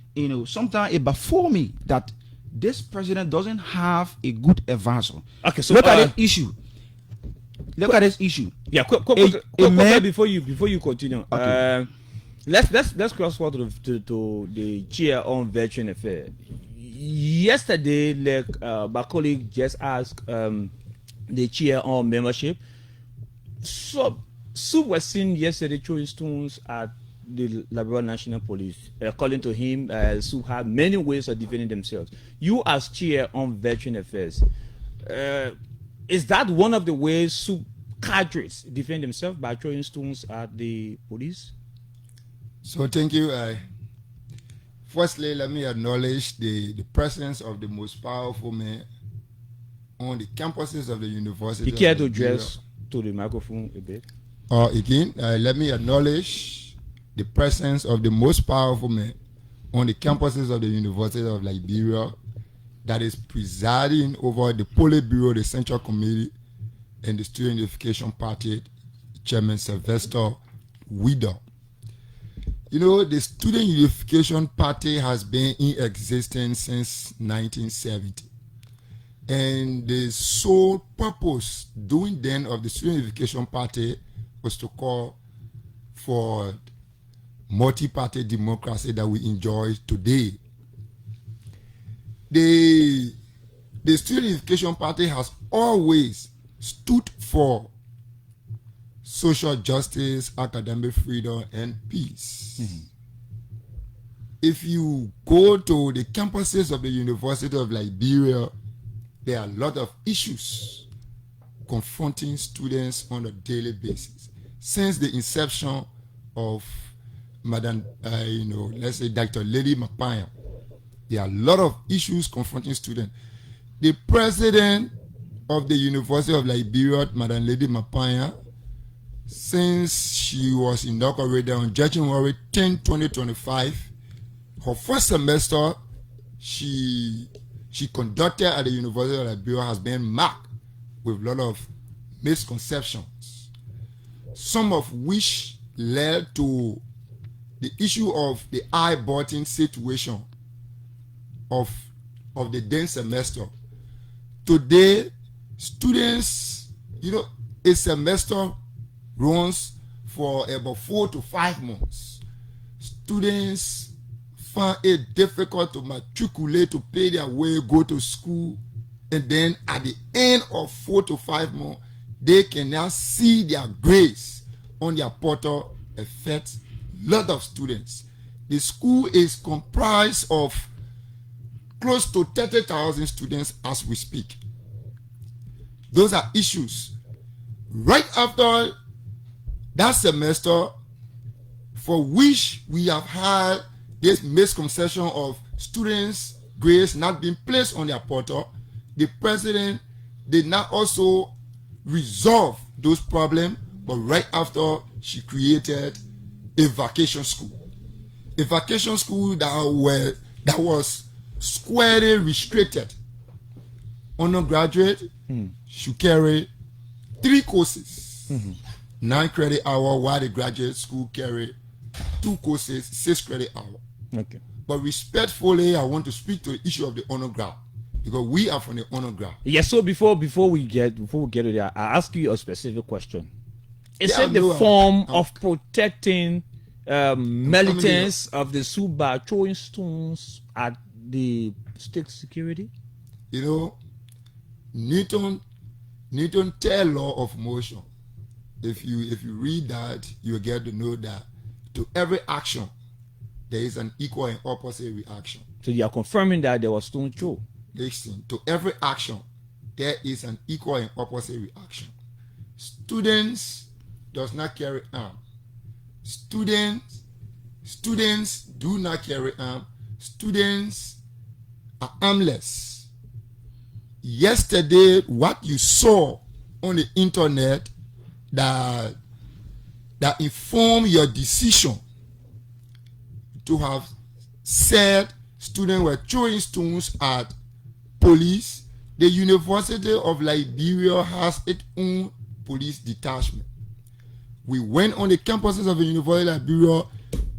Sometimes it before me that this president doesn't have a good advisor. Okay, so look at this issue. Look at this issue. Yeah, quick, before you continue. Okay. Let's cross forward to the chair on veteran affairs. Yesterday, my colleague just asked the chair on membership. So was seen yesterday throwing stones at the Liberian National Police. According to him, SUP have many ways of defending themselves. You as chair on veteran affairs, is that one of the ways SUP cadres defend themselves, by throwing stones at the police? So thank you. Firstly, let me acknowledge the presence of the most powerful man on the campuses of the university. You care to address to the microphone a bit? Again, let me acknowledge the presence of the most powerful man on the campuses of the University of Liberia that is presiding over the Politburo, the Central Committee, and the Student Unification Party, Chairman Sylvester Widow. The Student Unification Party has been in existence since 1970. And the sole purpose doing then of the Student Unification Party was to call for multi-party democracy that we enjoy today. The Student Unification Party has always stood for social justice, academic freedom, and peace. If you go to the campuses of the University of Liberia, there are a lot of issues confronting students on a daily basis. Since the inception of Madam, let's say Dr. Lady Mapaya, there are a lot of issues confronting students. The president of the University of Liberia, Madam Lady Mapaya, since she was inaugurated on January 10, 2025, her first semester, she she conducted at the University of Liberia has been marked with a lot of misconceptions, some of which led to the issue of the eye-button situation of the then semester. Today, students, a semester runs for about 4 to 5 months. Students find it difficult to matriculate, to pay their way, go to school, and then at the end of 4 to 5 months, they can now see their grades on their portal affect a lot of students. The school is comprised of close to 30,000 students as we speak. Those are issues. Right after that semester, for which we have had this misconception of students' grades not being placed on their portal, the president did not also resolve those problems, but right after she created a vacation school. A vacation school that was squarely restricted. Undergraduate should carry 3 courses, 9 credit hour, while the graduate school carry 2 courses, 6 credit hour. Okay. But respectfully, I want to speak to the issue of the honor grad, because we are from the honor grad. Yes. So before we get to there, I ask you a specific question. Is it the no, form of protecting militants of the SUP by throwing stones at the state security? Newton tell law of motion. If you read that, you get to know that to every action there is an equal and opposite reaction. So you are confirming that there was stone throw. Listen, to every action there is an equal and opposite reaction. Students does not carry arm. Students do not carry arm. Students are armless. Yesterday, what you saw on the internet that informed your decision to have said students were throwing stones at police, the University of Liberia has its own police detachment. We went on the campuses of the University of Liberia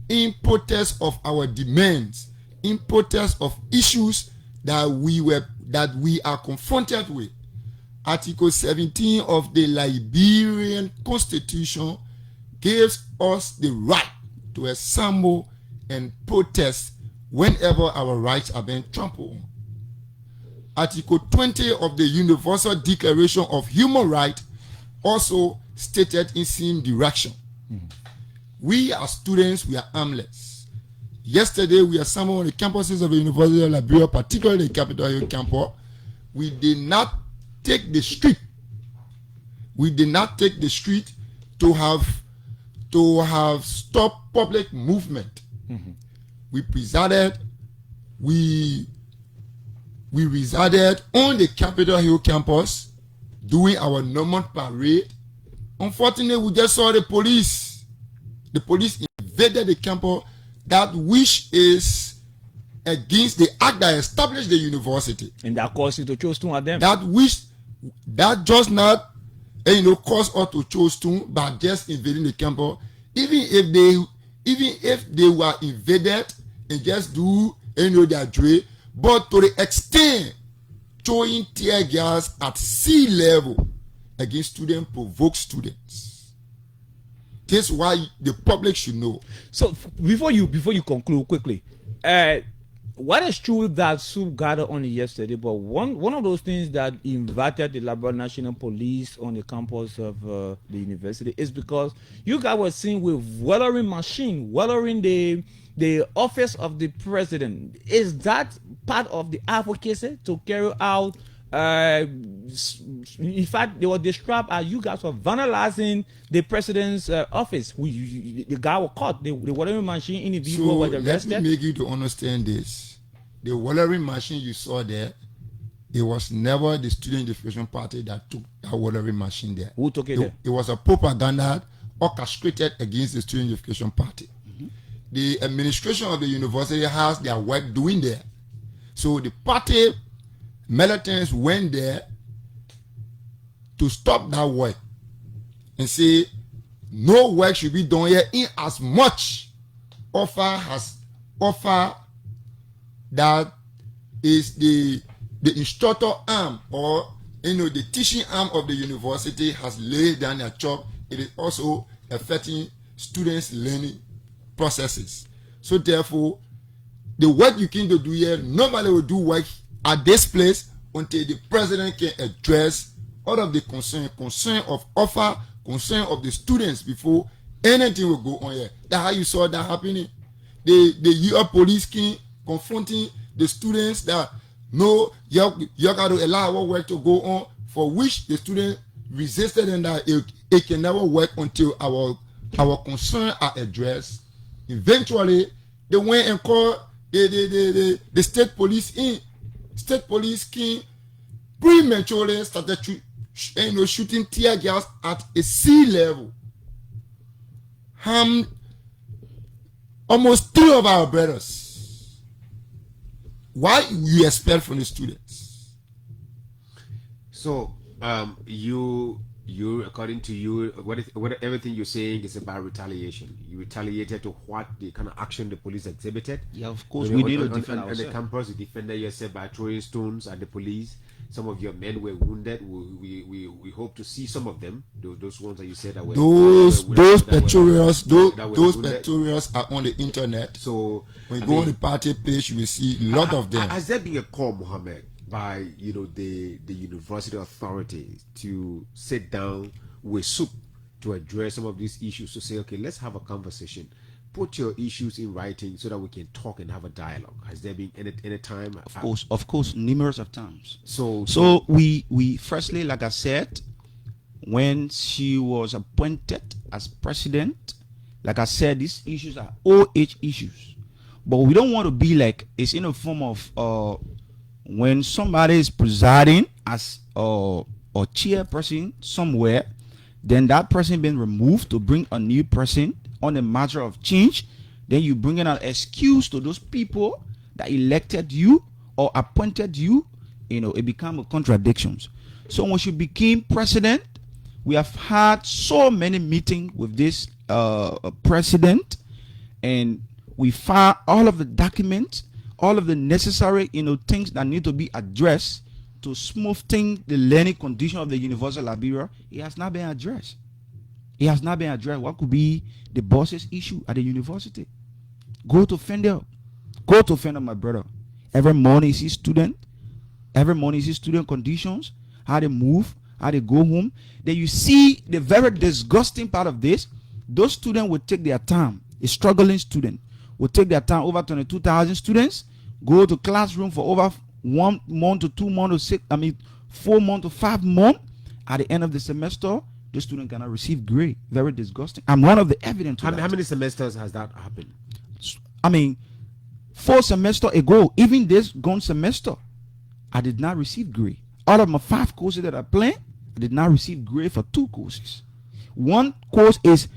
in protest of our demands, in protest of issues that we are confronted with. Article 17 of the Liberian Constitution gives us the right to assemble and protest whenever our rights are being trampled on. Article 20 of the Universal Declaration of Human Rights also stated in same direction. We as students, we are armless. Yesterday, we assembled on the campuses of the University of Liberia, particularly the Capitol Hill campus. We did not take the street. We did not take the street to have stopped public movement. We resided on the Capitol Hill campus doing our normal parade. Unfortunately, we just saw the police. The police invaded the campus, that which is against the act that established the university. And that caused you to choose two of them. That just not cause us to choose two, but just invading the campus. Even if they were invaded and just do their trade, but to the extent throwing tear gas at sea level against students provoke students. That's why the public should know. So before you conclude quickly, what is true that SUP gathered on yesterday, but one of those things that invited the Liberia National Police on the campus of the university is because you guys were seen with weathering the office of the president. Is that part of the advocacy to carry out? In fact, they were described as you guys were vandalizing the president's office. The guy was caught. The weathering machine individual was arrested. Let me make you to understand this. The weathering machine you saw there, it was never the Student Education Party that took that weathering machine there. Who took it there? It was a propaganda orchestrated against the Student Education Party. The administration of the university has their work doing there. So the party militants went there to stop that work and say no work should be done here in as much offer that is the instructor arm, or the teaching arm of the university has laid down their chalk. It is also affecting students' learning processes. So therefore, the work you can do here, nobody will do work at this place until the president can address all of the concern of offer, concern of the students before anything will go on here. That's how you saw that happening. The UP police came confronting the students that no, you got to allow our work to go on, for which the students resisted, and that it can never work until our concerns are addressed. Eventually, they went and called the state police in. State police came prematurely, started shooting tear gas at a sea level. Harmed almost 3 of our brothers. Why you expect from the students? So, you according to you, what everything you're saying is about retaliation. You retaliated to what the kind of action the police exhibited. Yeah, of course, we did on the campus. You defended yourself by throwing stones at the police. Some of your men were wounded. We hope to see some of them. Those ones that you said that were those pictures are on the internet. So when you go on the party page, you will see a lot of them. Has there been a call, Mohammed, by the university authorities to sit down with SUP to address some of these issues, to say, okay, let's have a conversation, put your issues in writing so that we can talk and have a dialogue? Has there been any time? Of course, numerous of times. So we firstly, like I said, when she was appointed as president, like I said, these issues are OH issues, but we don't want to be like it's in a form of when somebody is presiding as a chairperson somewhere, then that person being removed to bring a new person on a matter of change, then you bring in an excuse to those people that elected you or appointed you, it becomes contradictions. So when she became president, we have had so many meetings with this president, and we found all of the documents, all of the necessary things that need to be addressed to smoothing the learning condition of the University of Liberia. It has not been addressed. It has not been addressed. What could be the boss's issue at the university? Go to Fender. Go to Fender, my brother. Every morning you see student. Every morning you see student conditions, how they move, how they go home. Then you see the very disgusting part of this. Those students will take their time. A struggling student will take their time. Over 22,000 students go to classroom for over 1 month to 2 months to 4 months to 5 months. At the end of the semester, the student cannot receive grade. Very disgusting. I'm one of the evidence. How many semesters has that happened? 4 semesters ago, even this gone semester, I did not receive grade. Out of my 5 courses that I planned, I did not receive grade for 2 courses. One course is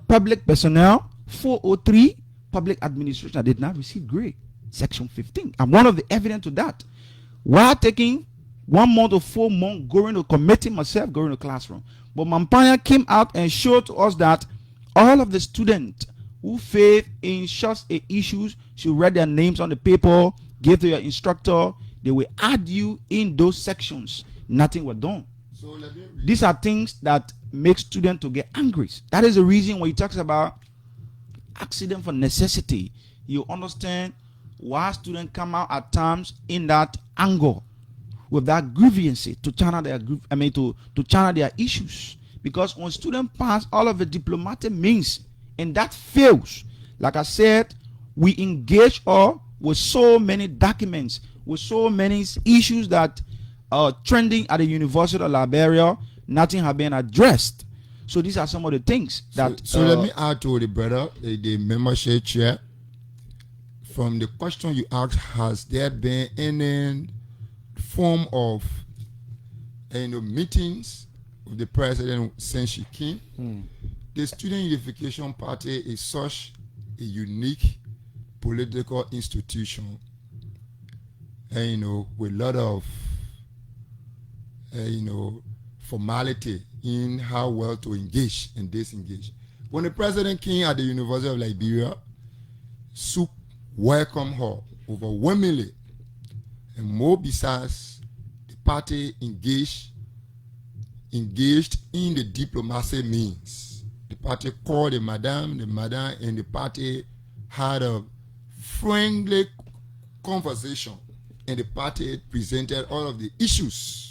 public personnel, 403, public administration. I did not receive grade. Section 15. I'm one of the evidence to that. While taking 1 month or 4 months committing myself, going to classroom. But Mampanya came out and showed to us that all of the students who failed in such issues should write their names on the paper, give to your instructor. They will add you in those sections. Nothing was done. So these are things that make students to get angry. That is the reason when he talks about accident for necessity, you understand why students come out at times in that anger, with that grievance to channel their to channel their issues. Because when students pass all of the diplomatic means and that fails, like I said, we engage her with so many documents, with so many issues that are trending at the University of Liberia. Nothing has been addressed. So these are some of the things that. So let me add to the brother, the membership chair. From the question you asked, has there been any form of meetings with the president since she came? The Student Unification Party is such a unique political institution with a lot of, formality in how well to engage and disengage. When the president came at the University of Liberia, SUP welcomed her overwhelmingly, and more besides, the party engaged in the diplomacy means. The party called the madam, and the party had a friendly conversation, and the party presented all of the issues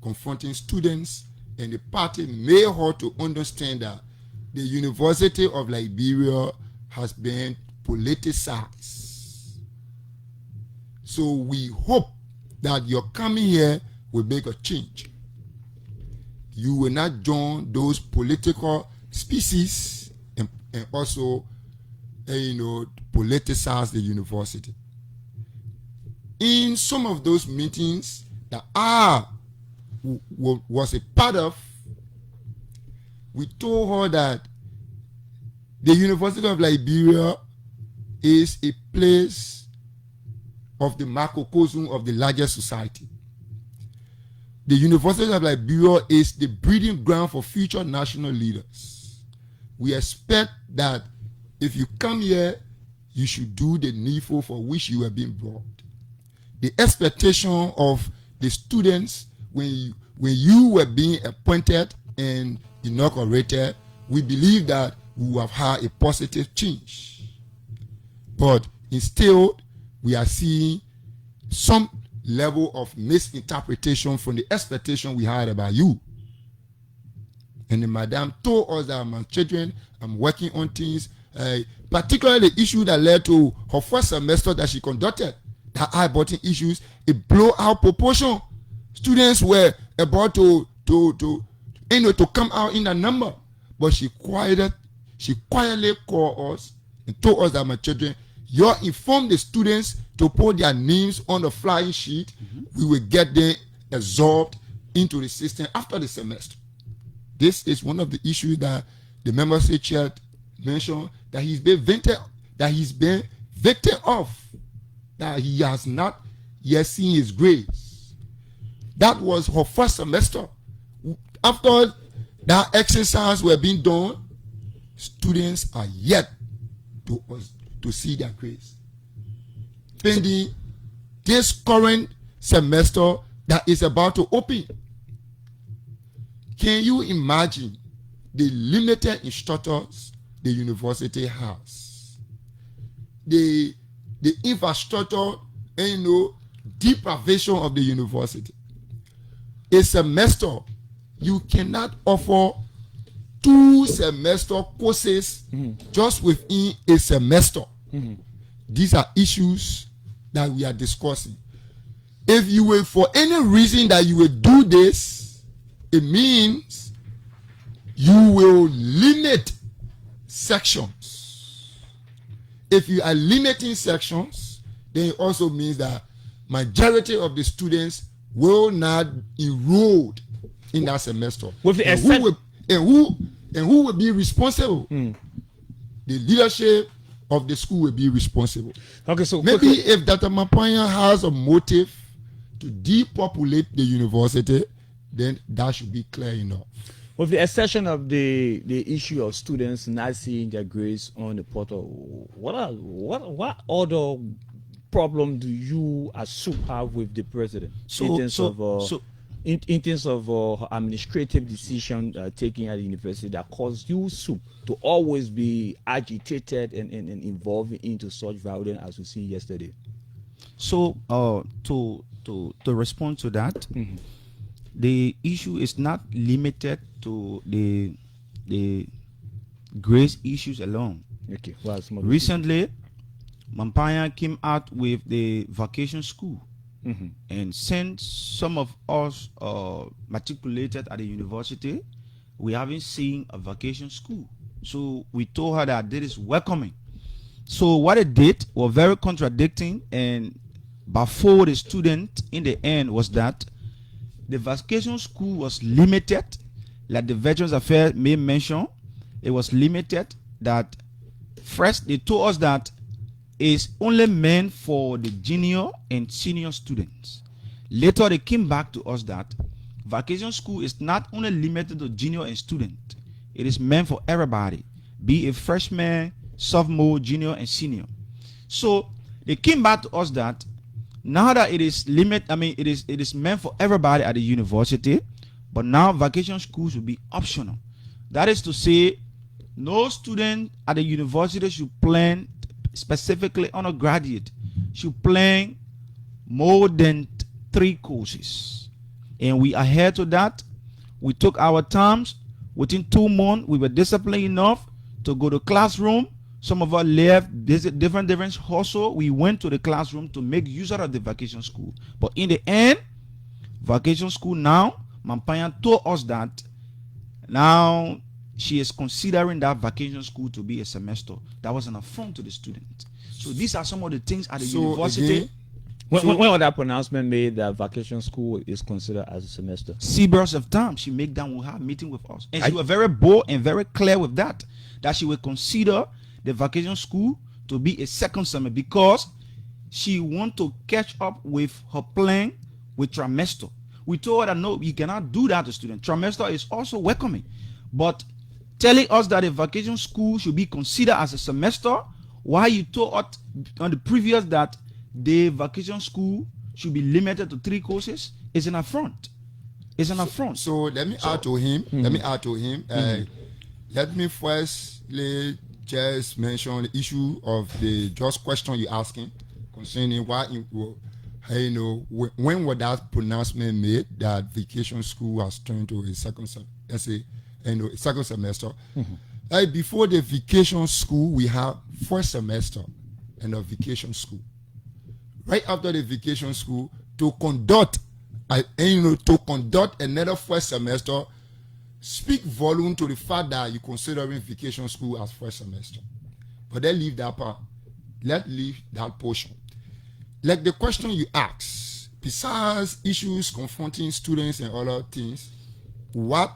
confronting students, and the party made her to understand that the University of Liberia has been politicized. So we hope that your coming here will make a change. You will not join those political species and also, politicize the university. In some of those meetings that I was a part of, we told her that the University of Liberia is a place of the macrocosm of the larger society. The University of Liberia is the breeding ground for future national leaders. We expect that if you come here, you should do the needful for which you are being brought. The expectation of the students when you were being appointed and inaugurated, we believe that we have had a positive change. But instead, we are seeing some level of misinterpretation from the expectation we had about you. And the madam told us that my children, I'm working on things, particularly the issue that led to her first semester that she conducted, that eye-button issues, it blew out proportion. Students were about to come out in a number, but she quietly called us and told us that my children, you inform the students to put their names on the flying sheet. We will get them absorbed into the system after the semester. This is one of the issues that the member state chair mentioned, that he's been victim of, that he has not yet seen his grades. That was her first semester. After that exercise were being done, students are yet to see their grades. Pending this current semester that is about to open. Can you imagine the limited instructors the university has? The infrastructure and deprivation of the university. A semester, you cannot offer 2 semester courses just within a semester. These are issues that we are discussing. If you will, for any reason that you will do this, it means you will limit sections. If you are limiting sections, then it also means that majority of the students will not enroll in that semester. With the who will be responsible? The leadership of the school will be responsible. Okay, so maybe if Dr. Mampanya has a motive to depopulate the university, then that should be clear enough. With the exception of the issue of students not seeing their grades on the portal, what other problem do you as SUP have with the president in terms of administrative decision taking at the university that caused you SUP to always be agitated and involved into such violence as we see yesterday? So to respond to that, the issue is not limited to the grades issues alone. Okay. Recently, Mampanya came out with the vacation school and since some of us matriculated at the university, we haven't seen a vacation school. So we told her that this is welcoming. So what it did was very contradicting, and before the student in the end was that the vacation school was limited, like the Veterans Affairs may mention. It was limited that first they told us that is only meant for the junior and senior students. Later, they came back to us that vacation school is not only limited to junior and student. It is meant for everybody, be it freshman, sophomore, junior, and senior. So they came back to us that now that it is it is meant for everybody at the university, but now vacation schools will be optional. That is to say, no student at the university should plan, specifically undergraduate, should plan more than 3 courses. And we adhere to that. We took our times. Within 2 months, we were disciplined enough to go to classroom. Some of us left different hustle. We went to the classroom to make use of the vacation school. But in the end, vacation school now, Mampanya told us that now she is considering that vacation school to be a semester. That was an affront to the student. So these are some of the things at the university. Again, when was that pronouncement made that vacation school is considered as a semester? Seabirds of time, she made that with her meeting with us. And she was very bold and very clear with that she will consider the vacation school to be a second semester because she want to catch up with her plan with trimester. We told her that no, you cannot do that to students. Trimester is also welcoming. But telling us that a vacation school should be considered as a semester, while you told us on the previous that the vacation school should be limited to 3 courses, is an affront. It's an affront. So let me add to him. Let me add to him. Let me firstly just mention the issue of the just question you're asking concerning why, when was that pronouncement made that vacation school has turned to a second semester. Before the vacation school, we have first semester and a vacation school. Right after the vacation school, to conduct another first semester, speak volume to the fact that you're considering vacation school as first semester. But then leave that part. Let's leave that portion. Like the question you asked, besides issues confronting students and other things, what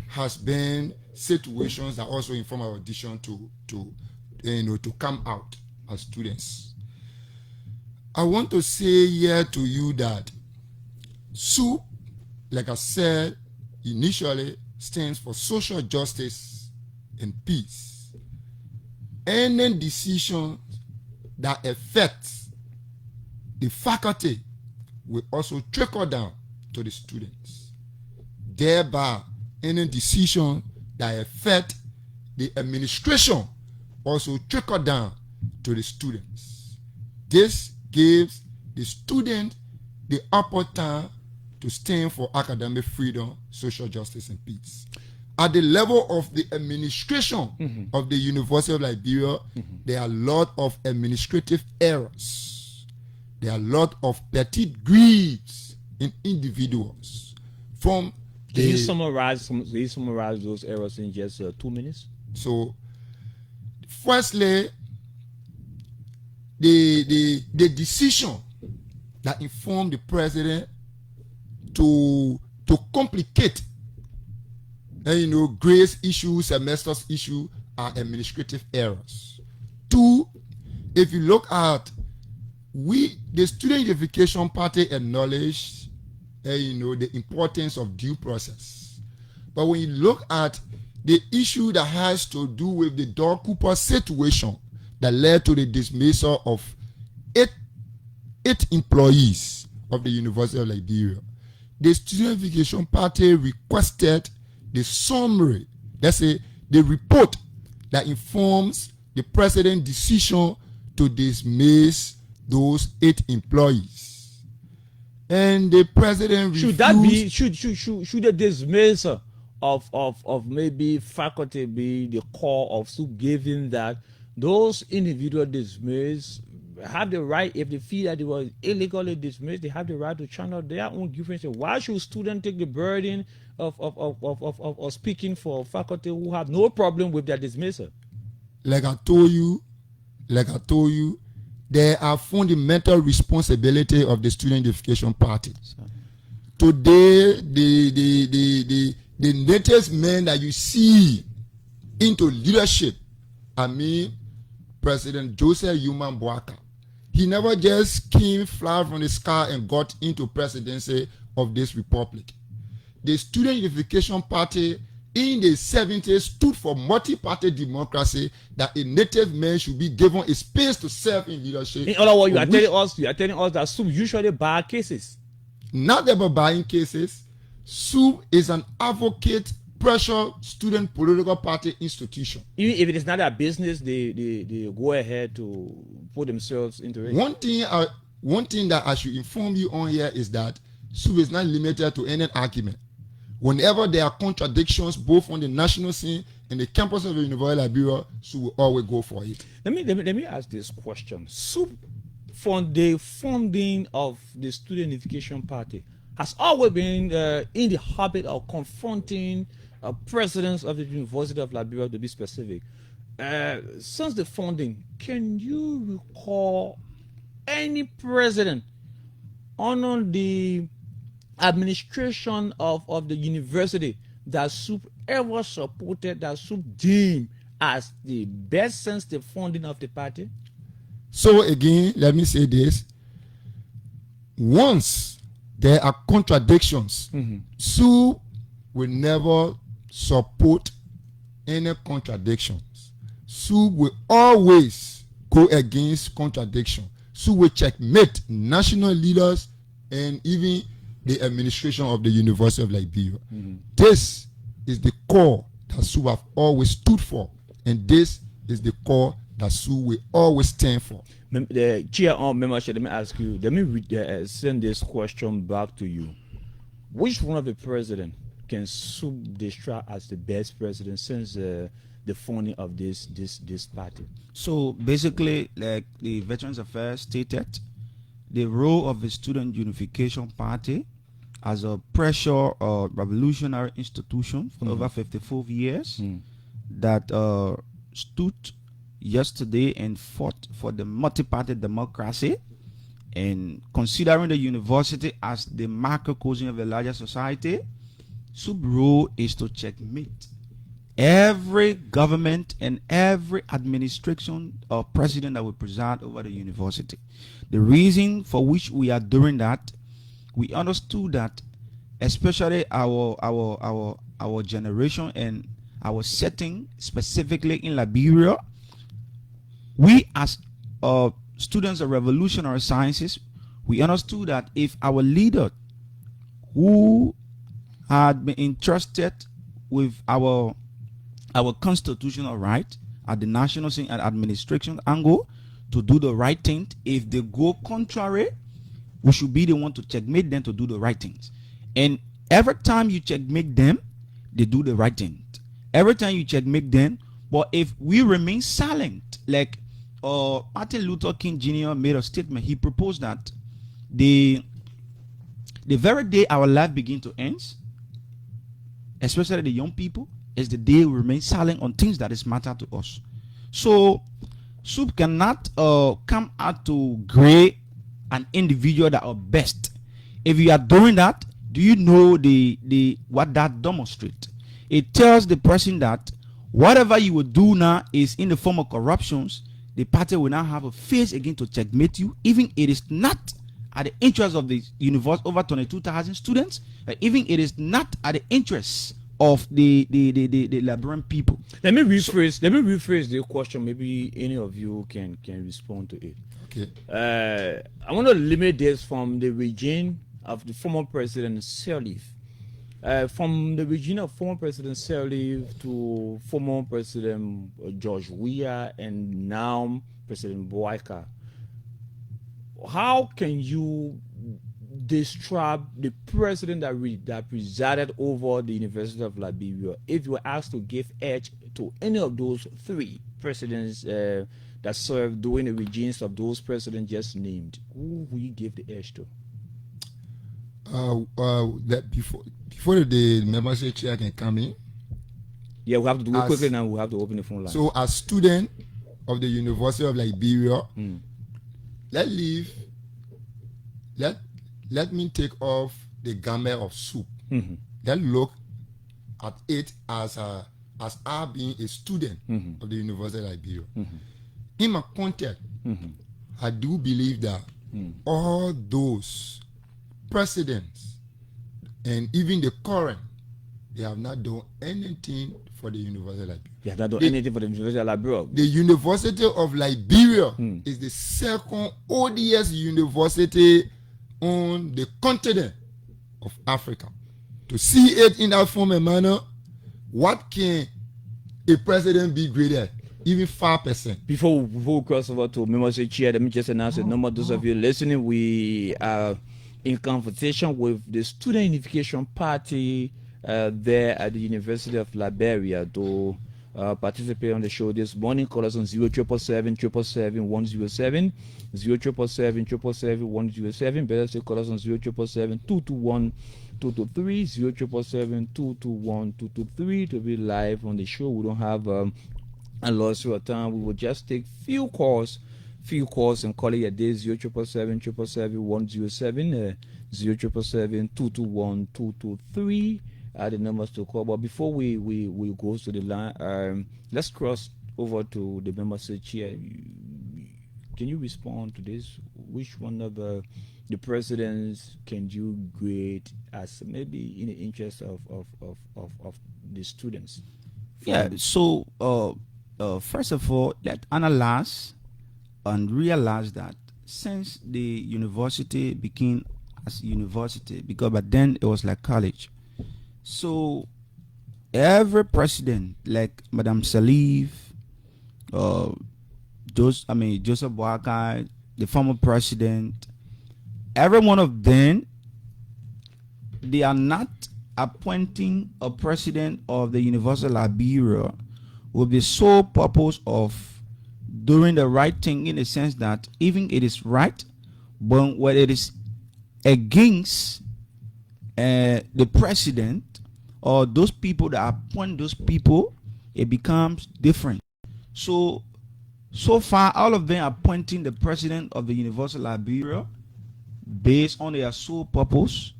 has been situations that also inform our decision to come out as students? I want to say here to you that SUP, like I said initially, stands for social justice and peace. Any decision that affects the faculty will also trickle down to the students. Thereby, any decision that affect the administration also trickle down to the students. This gives the student the upper time to stand for academic freedom, social justice, and peace. At the level of the administration of the University of Liberia, there are a lot of administrative errors. There are a lot of petty greeds in individuals. Can you summarize those errors in just 2 minutes? So, firstly, the decision that informed the president to complicate grades issues, semesters issue are administrative errors. 2, if you look at the Student Unification Party acknowledged the importance of due process. But when you look at the issue that has to do with the Doug Cooper situation that led to the dismissal of 8 employees of the University of Liberia, the Student Unification Party requested the summary, the report that informs the president's decision to dismiss those 8 employees. And the president refused. Should that be should the dismissal of maybe faculty be the core of SUP, given that those individual dismissed have the right, if they feel that they were illegally dismissed, they have the right to channel their own grievances. Why should students take the burden of speaking for faculty who have no problem with their dismissal? Like I told you, there are fundamental responsibility of the Student Unification Party. Today, the latest men that you see into leadership, President Joseph Human Boaka. He never just came fly from the sky and got into presidency of this republic. The Student Unification Party in the 70s stood for multi-party democracy, that a native man should be given a space to serve in leadership. In other words, you are telling us that SUP usually buy cases. Not about buying cases. SUP is an advocate pressure student political party institution. Even if it is not a business, they go ahead to put themselves into it. One thing that I should inform you on here is that SUP is not limited to any argument. Whenever there are contradictions, both on the national scene and the campus of the University of Liberia, SUP will always go for it. Let me ask this question. SUP, from the funding of the Student Unification Party, has always been in the habit of confronting presidents of the University of Liberia, to be specific. Since the funding, can you recall any president under the administration of the university that SUP ever supported, that SUP deemed as the best since the funding of the party? So again, let me say this. Once there are contradictions, SUP will never support any contradictions. SUP will always go against contradiction. SUP will checkmate national leaders and even the administration of the University of Liberia. This is the core that SUP have always stood for, and this is the core that SUP will always stand for. The chair on membership, let me ask you, let me send this question back to you. Which one of the president can SUP describe as the best president since the funding of this party? So basically, like the Veterans Affairs stated, the role of the Student Unification Party as a pressure or revolutionary institution for over 54 years that stood yesterday and fought for the multi-party democracy, and considering the university as the microcosm of a larger society, SUP role is to checkmate every government and every administration or president that will preside over the university. The reason for which we are doing that, we understood that especially our generation and our setting, specifically in Liberia, we as students of revolutionary sciences, we understood that if our leader who had been entrusted with our constitutional right at the national scene and administration angle to do the right thing, if they go contrary, we should be the one to checkmate them to do the right things. And every time you checkmate them, they do the right thing. Every time you checkmate them, but if we remain silent, like Martin Luther King Jr. made a statement, he proposed that the very day our life begin to end, especially the young people, is the day we remain silent on things that is matter to us. So SUP cannot come out to grade an individual that are best. If you are doing that, do you know the what that demonstrates? It tells the person that whatever you will do now is in the form of corruptions. The party will now have a face again to checkmate you, even it is not at the interest of the university, over 22,000 students, even it is not at the interest of the Liberian people. Let me rephrase the question. Maybe any of you can respond to it. Okay. I want to limit this from the regime of the former president SIRLEAF. From the regime of former President SIRLEAF to former President George Weah and now President Boyka, how can you describe the president that presided over the University of Liberia if you were asked to give edge to any of those three presidents that served during the regimes of those presidents just named? Who will you give the edge to? That before the membership chair can come in. Yeah, we have to do it quickly now. We have to open the phone line. So, as student of the University of Liberia, let me take off the garment of SUP. Let's look at it as I being a student of the University of Liberia. in my context, I do believe that all those presidents and even the current, they have not done anything for the University of Liberia. They have not done anything for the University of Liberia. The University of Liberia is the second oldest university on the continent of Africa. To see it in that form and manner, what can a president be graded? Even 5%. Before we cross over to membership chair, let me just announce the number. Those of you listening, we are in conversation with the Student Unification Party there at the University of Liberia to participate on the show this morning. Call us on 0777 107. Better say call us on 0777 221 223 0777 221 to be live on the show. We don't have a loss of time. We will just take few calls and call it a day. 0777 107 221 223 the numbers to call. But before we go to the line, let's cross over to the membership chair. Can you respond to this? Which one of the presidents can you grade as maybe in the interest of the students? Yeah. So first of all, let's analyze and realize that since the university became as university, because but then it was like college. So every president, like Madam SIRLEAF, Joseph Boakai, the former president, every one of them, they are not appointing a president of the University of Liberia with the sole purpose of doing the right thing, in the sense that even it is right, but when it is against the president or those people that appoint those people, it becomes different. So far, all of them are appointing the president of the University of Liberia based on their sole purpose,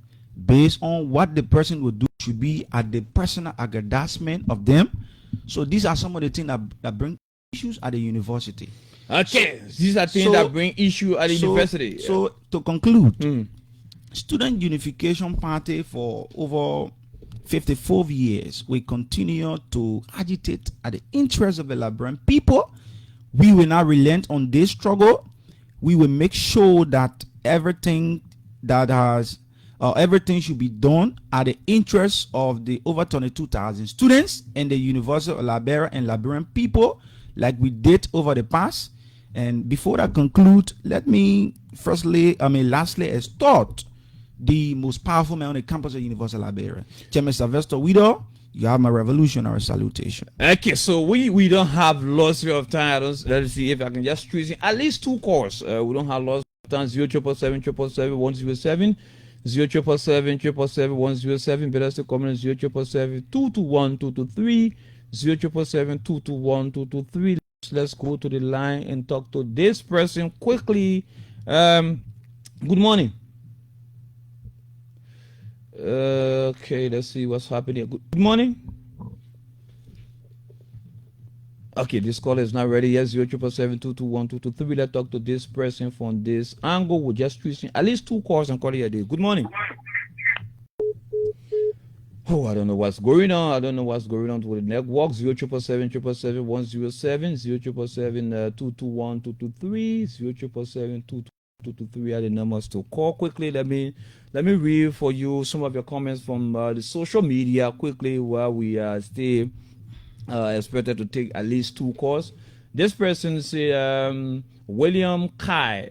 based on what the person would do should be at the personal aggrandizement of them. So these are some of the things that bring issues at the university. Okay, these are things that bring issue at the university. So to conclude, Student Unification Party for over 54 years, we continue to agitate at the interest of the Liberian people. We will not relent on this struggle. We will make sure that everything should be done at the interest of the over 22,000 students and the University of Liberia and Liberian people, like we did over the past. And before I conclude, let me lastly extort the most powerful man on the campus of the University of Liberia, Chairman Sylvester Widow. You have my revolutionary salutation. Okay, so we don't have lots of time. Let's see if I can just squeeze in at least two calls. We don't have lots of time. 0777 107 0777 107. Better still comment 0777 221 223 0777 221 223. Let's go to the line and talk to this person quickly. Good morning. Okay, let's see what's happening. Good morning. Okay, this call is not ready yet. 0777 221 223. Let's talk to this person from this angle. We're just choosing at least two calls and call it a day. Good morning. Oh, I don't know what's going on. I don't know what's going on with the network. 0777 107 0777 221 223 0777 223 are the numbers to call. Quickly, let me read for you some of your comments from the social media quickly, while we are still expected to take at least two calls. This person say William Cooper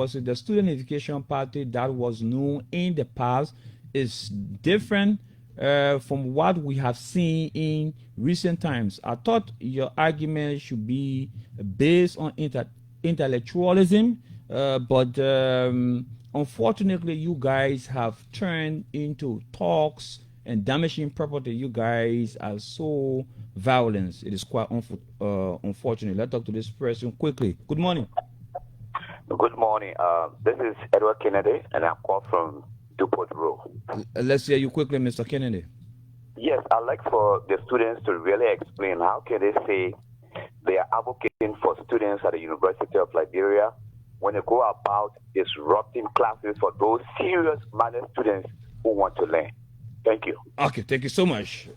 said the Student Education Party that was known in the past is different from what we have seen in recent times. I thought your argument should be based on intellectualism, but unfortunately you guys have turned into talks and damaging property. You guys are so violent. It is quite unfortunate. Let's talk to this person quickly. Good morning. Good morning. This is Edward Kennedy, and I'm called from Duport Road. Let's hear you quickly, Mr. Kennedy. Yes, I'd like for the students to really explain how can they say they are advocating for students at the University of Liberia when they go about disrupting classes for those serious-minded students who want to learn. Thank you. Okay, thank you so much.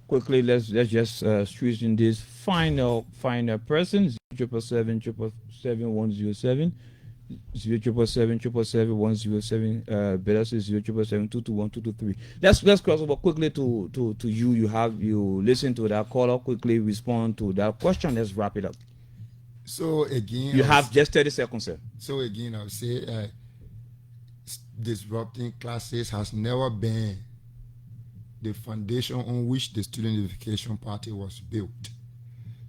Quickly, let's just squeeze in this final person. 777-777-107. 077-777-107. Better say 077-221-223. Let's cross over quickly to you. You listen to that caller, quickly respond to that question. Let's wrap it up. So again, you have just 30 seconds, sir. So again, I'll say disrupting classes has never been the foundation on which the Student Unification Party was built.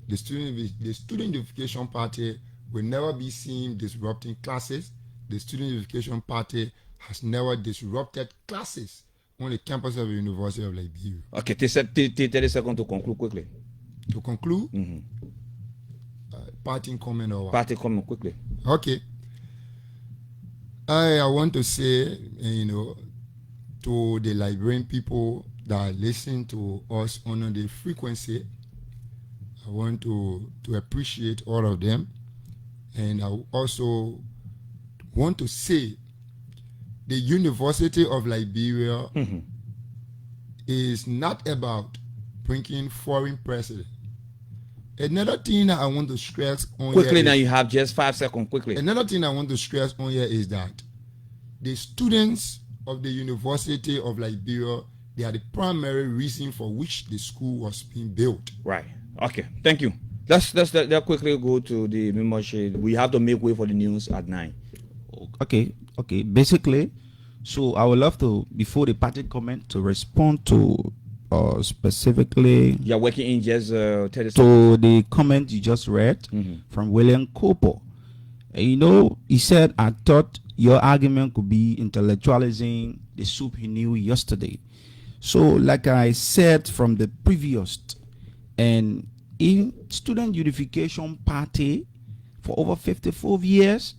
The Student Unification Party will never be seen disrupting classes. The Student Unification Party has never disrupted classes on the campus of the University of Liberia. Okay, 30 seconds to conclude quickly. To conclude? Parting comment or what? Parting comment quickly. Okay. I want to say, to the Liberian people that listen to us on the frequency, I want to appreciate all of them. And I also want to say the University of Liberia is not about bringing foreign presidents. Another thing that I want to stress on quickly, here now you have just 5 seconds, quickly. Another thing I want to stress on here is that the students of the University of Liberia, they are the primary reason for which the school was being built. Right. Okay. Thank you. Let's quickly go to the membership. We have to make way for the news at 9. Okay. Basically, so I would love to, before the party comment, to respond to specifically. You're working in just 30 seconds. To the comment you just read from William Cooper. He said, I thought your argument could be intellectualizing the SUP he knew yesterday. So, like I said from the previous, and in Student Unification Party for over 54 years,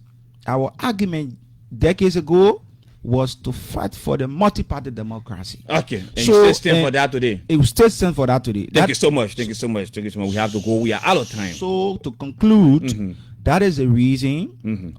our argument decades ago was to fight for the multi-party democracy. Okay, and so, you still stand for that today? It will still stand for that today. Thank you so much. We have to go. We are out of time. So, to conclude, that is the reason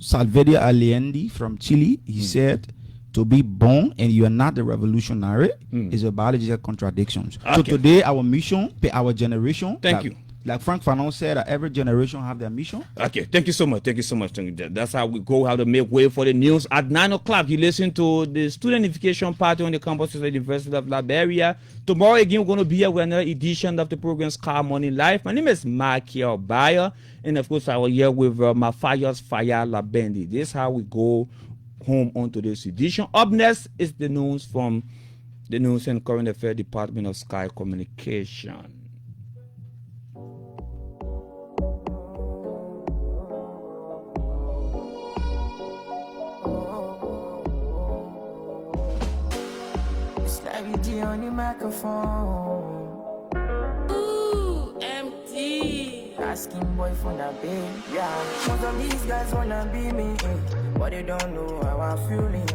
Salvador Allende from Chile, he said, to be born and you are not a revolutionary is a biological contradiction. Okay. So today, our mission, our generation. Thank you. Like Frank Fanon said, that every generation have their mission. Okay, thank you so much. That's how we go, how to make way for the news. At 9 o'clock, you listen to the Student Unification Party on the campus of the University of Liberia. Tomorrow again, we're going to be here with another edition of the program's Car Morning Live. My name is Michael Bayer, and of course, I will here with my Fire Labendi. This is how we go home onto this edition. Up next is the news from the News and Current Affairs Department of Sky Communication. On the microphone. Ooh, empty. Asking boy for the babe, yeah. Most of these guys wanna be me, but they don't know how I'm feeling.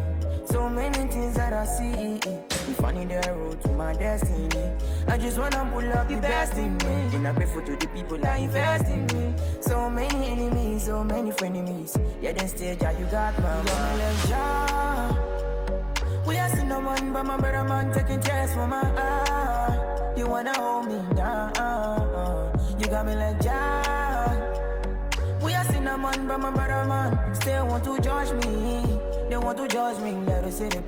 So many things that I see, finding the road to my destiny. I just wanna pull up the best in me. And I'm grateful to the people that invest in me. So many enemies, so many frenemies. Yeah, then stage, yeah, you got my mind. We are seeing no one but my brother man taking cares for my eye. You wanna hold me down, you got me like John. We are seeing no one but my brother man still want to judge me. They want to judge me, let us see the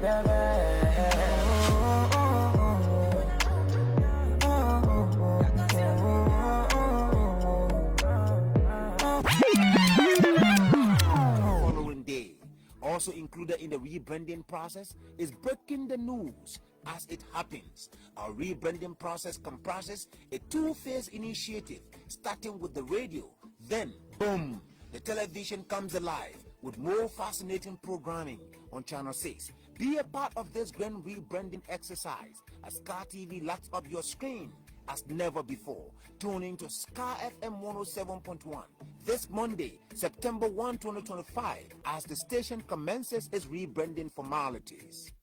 Also included in the rebranding process is breaking the news as it happens. Our rebranding process comprises a two-phase initiative starting with the radio. Then, boom, the television comes alive with more fascinating programming on Channel 6. Be a part of this grand rebranding exercise as Sky TV lights up your screen as never before. Tune in to Sky FM 107.1 this Monday, September 1, 2025, as the station commences its rebranding formalities.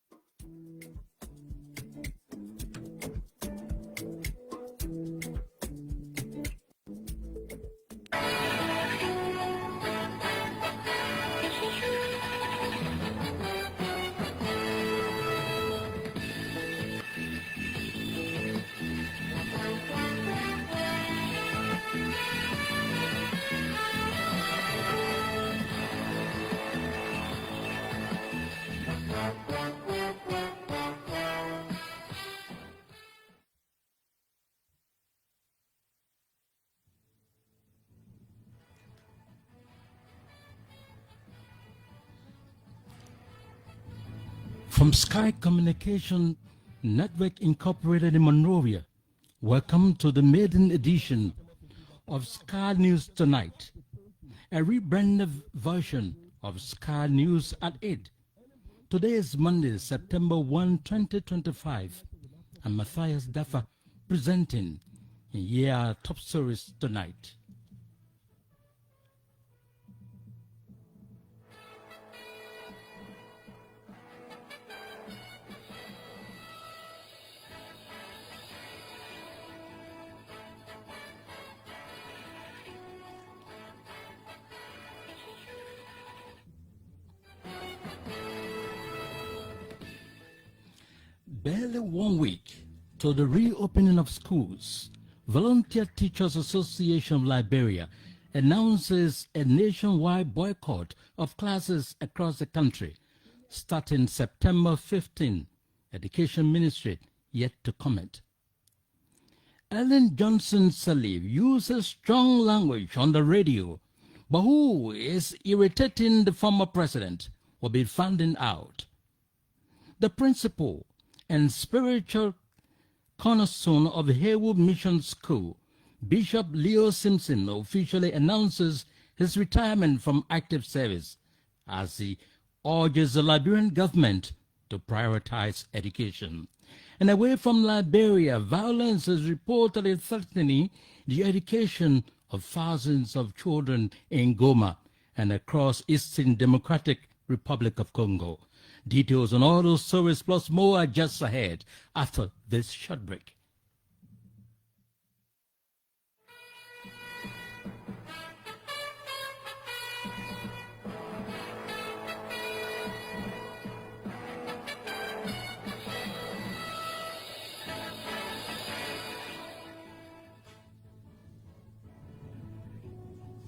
From Sky Communication Network Incorporated in Monrovia, welcome to the maiden edition of Sky News Tonight, a rebranded version of Sky News at 8. Today is Monday, September 1, 2025. I'm Matthias Daffa presenting our top stories tonight. Barely 1 week to the reopening of schools, Volunteer Teachers Association of Liberia announces a nationwide boycott of classes across the country starting September 15. Education Ministry yet to comment. Ellen Johnson Sirleaf uses strong language on the radio, but who is irritating the former president will be finding out. The principal and spiritual cornerstone of Haywood Mission School, Bishop Leo Simpson officially announces his retirement from active service as he urges the Liberian government to prioritize education. And away from Liberia, violence is reportedly threatening the education of thousands of children in Goma and across Eastern Democratic Republic of Congo. Details on all those stories plus more are just ahead after this short break.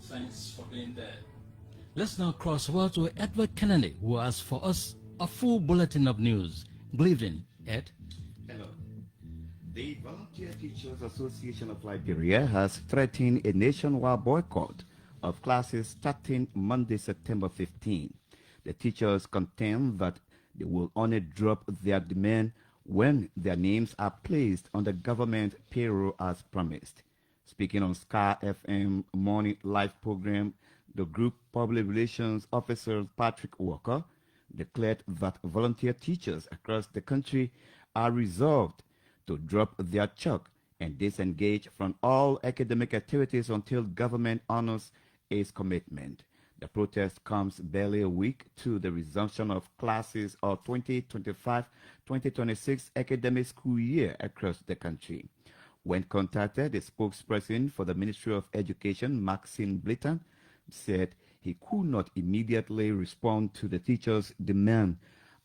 Thanks for being there. Let's now cross over to Edward Kennedy, who has for us a full bulletin of news. Good evening, Ed. Hello. The Volunteer Teachers Association of Liberia has threatened a nationwide boycott of classes starting Monday, September 15. The teachers contend that they will only drop their demand when their names are placed on the government payroll as promised. Speaking on Sky FM Morning Live program, the group public relations officer Patrick Walker declared that volunteer teachers across the country are resolved to drop their chalk and disengage from all academic activities until government honors its commitment. The protest comes barely a week to the resumption of classes of 2025-2026 academic school year across the country. When contacted, the spokesperson for the Ministry of Education, Maxine Blyton, said he could not immediately respond to the teachers' demand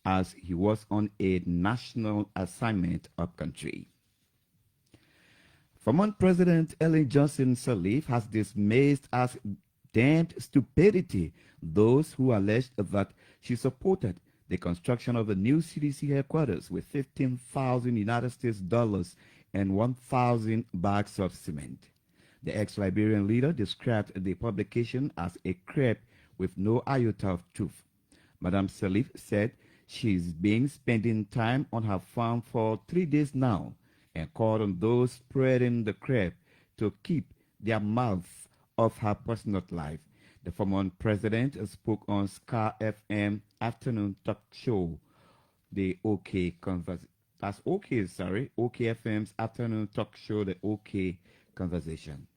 as he was on a national assignment upcountry. Former President Ellen Johnson Sirleaf has dismissed as damned stupidity those who alleged that she supported the construction of a new CDC headquarters with 15,000 United States dollars and 1,000 bags of cement. The ex-Liberian leader described the publication as a crepe with no iota of truth. Madame Sirleaf said she's been spending time on her farm for 3 days now and called on those spreading the crepe to keep their mouths off her personal life. The former president spoke on Sky FM afternoon talk show, the OK FM's afternoon talk show, the OK Conversation.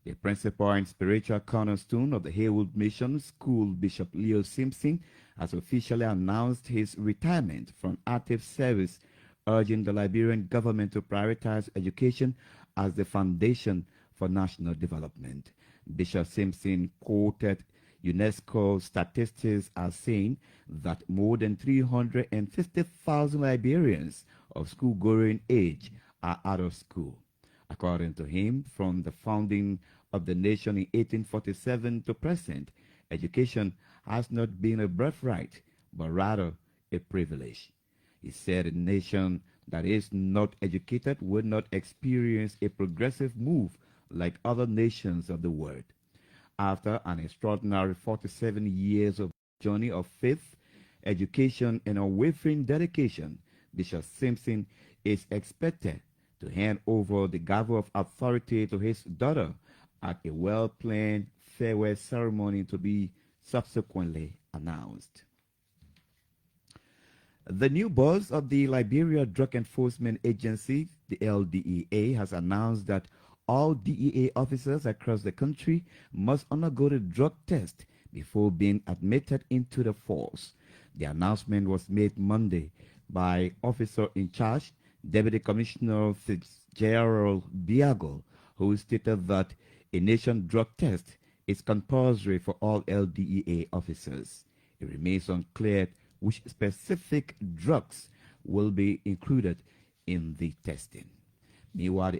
The principal and spiritual cornerstone of the Haywood Mission School, Bishop Leo Simpson, has officially announced his retirement from active service, urging the Liberian government to prioritize education as the foundation for national development. Bishop Simpson quoted UNESCO statistics as saying that more than 350,000 Liberians of school-going age are out of school. According to him, from the founding of the nation in 1847 to present, education has not been a birthright, but rather a privilege. He said a nation that is not educated will not experience a progressive move like other nations of the world. After an extraordinary 47 years of journey of faith education, and unwavering dedication, Bishop Simpson is expected to hand over the gavel of authority to his daughter at a well-planned farewell ceremony to be subsequently announced. The new boss of the Liberia Drug Enforcement Agency, the LDEA, has announced that all DEA officers across the country must undergo the drug test before being admitted into the force. The announcement was made Monday by Officer in Charge, Deputy Commissioner Fitzgerald Biago, who stated that a nation drug test is compulsory for all LDEA officers. It remains unclear which specific drugs will be included in the testing. Meanwhile,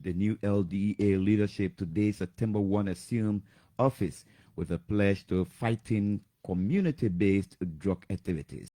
the new LDEA leadership today, September 1, assumed office with a pledge to fighting community-based drug activities.